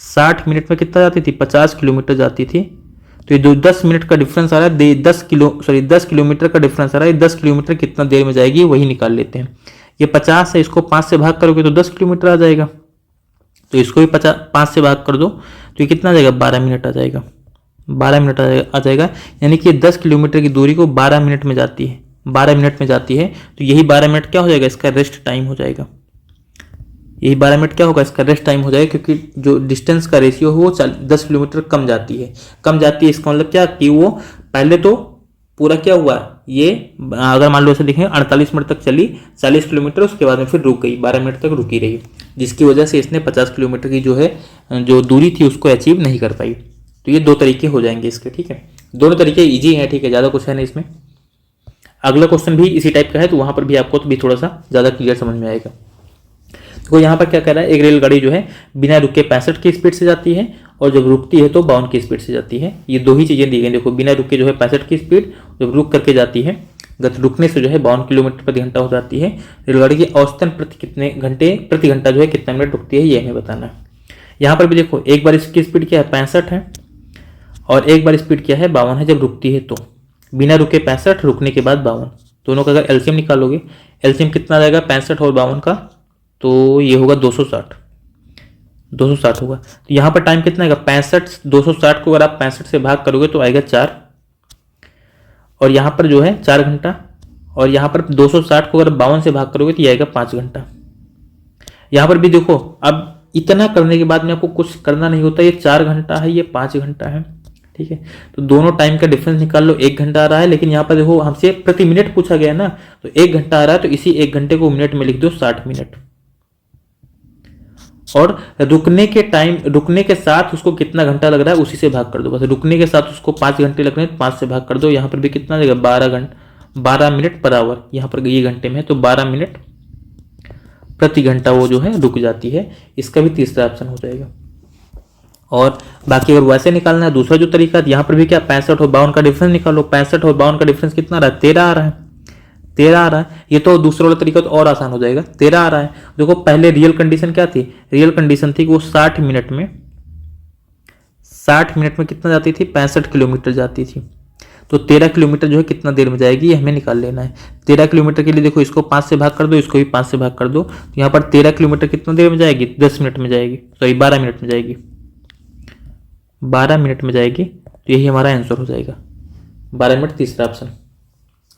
60 मिनट में कितना जाती थी, 50 किलोमीटर जाती थी। तो ये जो 10 मिनट का डिफरेंस आ रहा है, 10 किलोमीटर का डिफरेंस आ रहा है, 10 किलोमीटर कितना देर में जाएगी वही निकाल लेते हैं। ये 50 है, इसको 5 से भाग करोगे तो 10 किलोमीटर आ जाएगा। तो इसको भी 5 से भाग कर दो तो ये कितना आ जाएगा, 12 मिनट आ जाएगा। 12 मिनट आ जाएगा, यानी कि 10 किलोमीटर की दूरी को 12 मिनट में जाती है, 12 मिनट में जाती है। तो यही 12 मिनट क्या हो जाएगा, इसका रेस्ट टाइम हो जाएगा। यही 12 मिनट क्या होगा, इसका रेस्ट टाइम हो जाएगा, क्योंकि जो डिस्टेंस का रेशियो है वो 10 किलोमीटर कम जाती है। इसका मतलब क्या कि वो पहले तो पूरा क्या हुआ, ये अगर मान लो ऐसे देखें 48 मिनट तक चली 40 किलोमीटर, उसके बाद में फिर रुक गई, 12 मिनट तक रुकी रही, जिसकी वजह से इसने 50 किलोमीटर की जो दूरी थी उसको अचीव नहीं कर पाई। तो ये 2 तरीके हो जाएंगे इसके। ठीक है, दोनों तरीके इजी हैं। ठीक है, ज़्यादा कुछ है नहीं इसमें। अगला क्वेश्चन भी इसी टाइप का है, तो वहां पर भी आपको तो भी थोड़ा सा ज़्यादा क्लियर समझ में आएगा। तो यहाँ पर क्या कह रहा है, एक रेलगाड़ी जो है बिना रुके 65 की स्पीड से जाती है, और जब रुकती है तो 52 की स्पीड से जाती है। ये 2 ही चीज़ें दी गई। देखो बिना रुके जो है 65 की स्पीड, जब रुक करके जाती है रुकने से जो है 52 किलोमीटर प्रति घंटा हो जाती है। रेलगाड़ी की औसतन प्रति घंटा जो है कितना मिनट रुकती है, ये हमें बताना है। यहाँ पर भी देखो एक बार इसकी स्पीड क्या है, 65 है, और एक बार स्पीड क्या है, 52 है जब रुकती है। तो बिना रुके 65, रुकने के बाद 52, दोनों का अगर एलसीएम निकालोगे, एलसीएम कितना आ जाएगा 65 और 52 का, तो ये होगा 260 होगा। तो यहाँ पर टाइम कितना आएगा, 260 को अगर आप 65 से भाग करोगे तो आएगा 4, और यहाँ पर जो है 4 घंटा, और यहाँ पर 260 को अगर 52 से भाग करोगे तो ये आएगा 5 घंटा। यहाँ पर भी देखो, अब इतना करने के बाद में आपको कुछ करना नहीं होता, ये 4 घंटा है, ये 5 घंटा है। ठीक है, तो दोनों टाइम का डिफरेंस निकाल लो। 1 घंटा आ रहा है, लेकिन यहाँ पर देखो हमसे प्रति मिनट पूछा गया ना, तो 1 घंटा आ रहा है, तो इसी 1 घंटे को मिनट में लिख दो 60 मिनट, और रुकने के साथ उसको कितना घंटा लग रहा है उसी से भाग कर दो। बस रुकने के साथ उसको 5 घंटे लग रहे हैं, 5 से भाग कर दो। यहाँ पर भी कितना लगेगा, 12 मिनट पर आवर। यहाँ पर ये घंटे में है तो 12 मिनट प्रति घंटा वो जो है रुक जाती है। इसका भी तीसरा ऑप्शन हो जाएगा। और बाकी अगर वैसे निकालना है दूसरा जो तरीका, यहाँ पर भी क्या 65 और 52 का डिफरेंस निकालो। 65 और 52 का डिफरेंस कितना आ रहा है, 13 आ रहा है। 13 आ रहा है। ये तो दूसरा वाला तरीका तो और आसान हो जाएगा। 13 आ रहा है। देखो पहले रियल कंडीशन क्या थी, रियल कंडीशन थी कि वो 60 मिनट में कितना जाती थी, 65 किलोमीटर जाती थी। तो 13 किलोमीटर जो है कितना देर में जाएगी ये हमें निकाल लेना है। 13 किलोमीटर के लिए देखो इसको 5 से भाग कर दो, इसको भी 5 से भाग कर दो। तो यहाँ पर 13 किलोमीटर कितना देर में जाएगी, 10 मिनट में जाएगी, सॉरी 12 मिनट में जाएगी। 12 मिनट में जाएगी, तो यही हमारा आंसर हो जाएगा 12 मिनट, तीसरा ऑप्शन।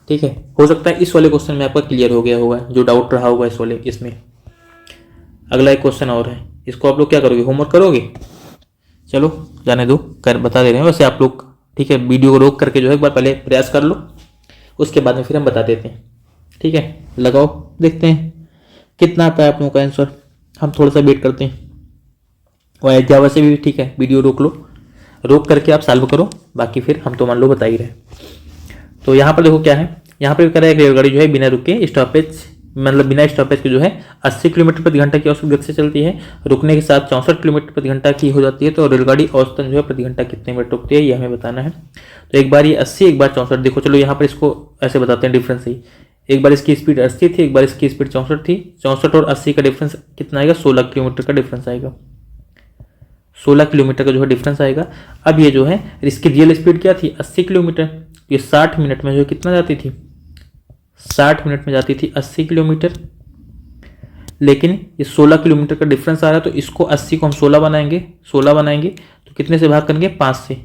ठीक है, हो सकता है इस वाले क्वेश्चन में आपका क्लियर हो गया होगा, जो डाउट रहा होगा इसमें। अगला एक क्वेश्चन और है, इसको आप लोग क्या करोगे, होमवर्क करोगे। चलो जाने दो, बता दे रहे हैं वैसे आप लोग। ठीक है, वीडियो को रोक करके जो है एक बार पहले प्रयास कर लो, उसके बाद में फिर हम बता देते हैं। ठीक है, लगाओ, देखते हैं कितना आता है आप लोगों का आंसर। हम थोड़ा सा वेट करते हैं। और जावा से भी ठीक है, वीडियो रोक लो, रोक करके आप सॉल्व करो, बाकी फिर हम तो मान लो बता ही रहे। तो यहाँ पर देखो क्या है, यहाँ पर कह रहा है रेलगाड़ी जो है बिना रुके स्टॉपेज मतलब बिना स्टॉपेज के जो है 80 किलोमीटर प्रति घंटा की औसत गति से चलती है, रुकने के साथ 64 किलोमीटर प्रति घंटा की हो जाती है। तो रेलगाड़ी औसतन जो है प्रति घंटा कितने मिनट रुकती है ये हमें बताना है। तो एक बार ये 80, एक बार 64। देखो चलो यहाँ पर इसको ऐसे बताते हैं डिफरेंस ही। एक बार इसकी स्पीड 80 थी, एक बार इसकी स्पीड 64 थी। 64 और 80 का डिफरेंस कितना आएगा? 16 किलोमीटर का डिफरेंस आएगा। 16 किलोमीटर का जो है डिफरेंस आएगा। अब ये जो है इसकी रियल स्पीड क्या थी? 80 किलोमीटर। ये 60 मिनट में जो कितना जाती थी? 60 मिनट में जाती थी 80 किलोमीटर। लेकिन ये 16 किलोमीटर का डिफरेंस आ रहा है, तो इसको 80 को हम 16 बनाएंगे, तो कितने से भाग करेंगे? 5 से।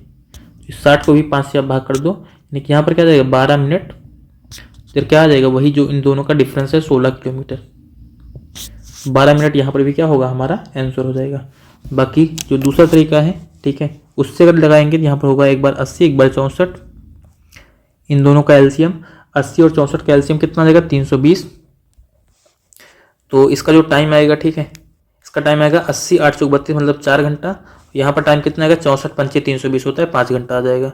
60 को भी 5 से आप भाग कर दो, यानी कि यहाँ पर क्या आ जाएगा? 12 मिनट। फिर क्या आ जाएगा? वही जो इन दोनों का डिफरेंस है 16 किलोमीटर। 12 मिनट यहाँ पर भी क्या होगा? हमारा आंसर हो जाएगा। बाकी जो दूसरा तरीका है, ठीक है, उससे अगर लगाएंगे तो यहाँ पर होगा एक बार 80, एक बार 64। इन दोनों का एलसीएम 80 और 64 का एलसीएम कितना आ जाएगा? 320। तो इसका जो टाइम आएगा, ठीक है, इसका टाइम आएगा 80 8 चौक 32, मतलब 4 घंटा। यहाँ पर टाइम कितना आएगा? 64 पंचे 320 होता है, 5 घंटा आ जाएगा।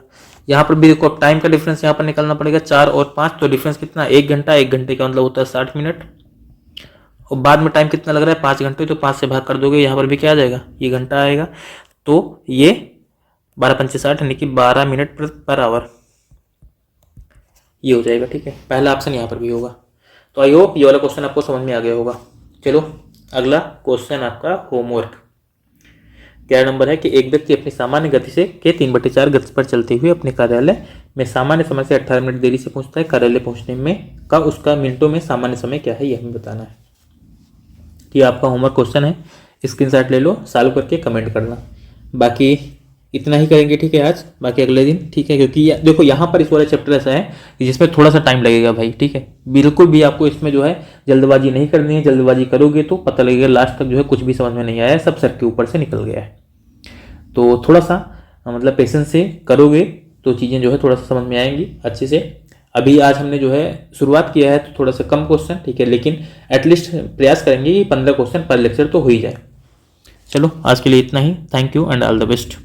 यहाँ पर भी देखो टाइम का डिफरेंस यहाँ पर निकालना पड़ेगा, 4 और 5, तो डिफरेंस कितना? 1 घंटा। 1 घंटे का मतलब होता है 60 मिनट। और बाद में टाइम कितना लग रहा है? 5 घंटे, तो 5 से भाग कर दोगे, यहाँ पर भी क्या आ जाएगा? ये घंटा आएगा। तो ये 12 पंचे 60, यानी कि 12 मिनट पर आवर ये हो जाएगा। ठीक है, पहला ऑप्शन यहाँ पर भी होगा। तो आई होप ये वाला क्वेश्चन आपको समझ में आ गया होगा। चलो अगला क्वेश्चन आपका होमवर्क। क्या नंबर है कि एक व्यक्ति अपनी सामान्य गति से के 3/4 गति पर चलते हुए अपने कार्यालय में सामान्य समय से 18 मिनट देरी से पहुंचता है। कार्यालय पहुंचने में का उसका मिनटों में सामान्य समय क्या है, यह हमें बताना है। ये आपका होमवर्क क्वेश्चन है, स्क्रीनशॉट ले लो, सॉल्व करके कमेंट करना। बाकी इतना ही करेंगे, ठीक है, आज। बाकी अगले दिन, ठीक है, क्योंकि देखो यहाँ पर इस वाले चैप्टर ऐसा है कि जिसमें थोड़ा सा टाइम लगेगा भाई, ठीक है। बिल्कुल भी आपको इसमें जो है जल्दबाजी नहीं करनी है। जल्दबाजी करोगे तो पता लगेगा लास्ट तक जो है कुछ भी समझ में नहीं आया, सब सर के ऊपर से निकल गया है। तो थोड़ा सा मतलब पेशेंस से करोगे तो चीज़ें जो है थोड़ा सा समझ में आएंगी अच्छे से। अभी आज हमने जो है शुरुआत किया है तो थोड़ा सा कम क्वेश्चन, ठीक है, लेकिन एटलीस्ट प्रयास करेंगे कि 15 क्वेश्चन पर लेक्चर तो हो ही जाए। चलो आज के लिए इतना ही। Thank you and all the best.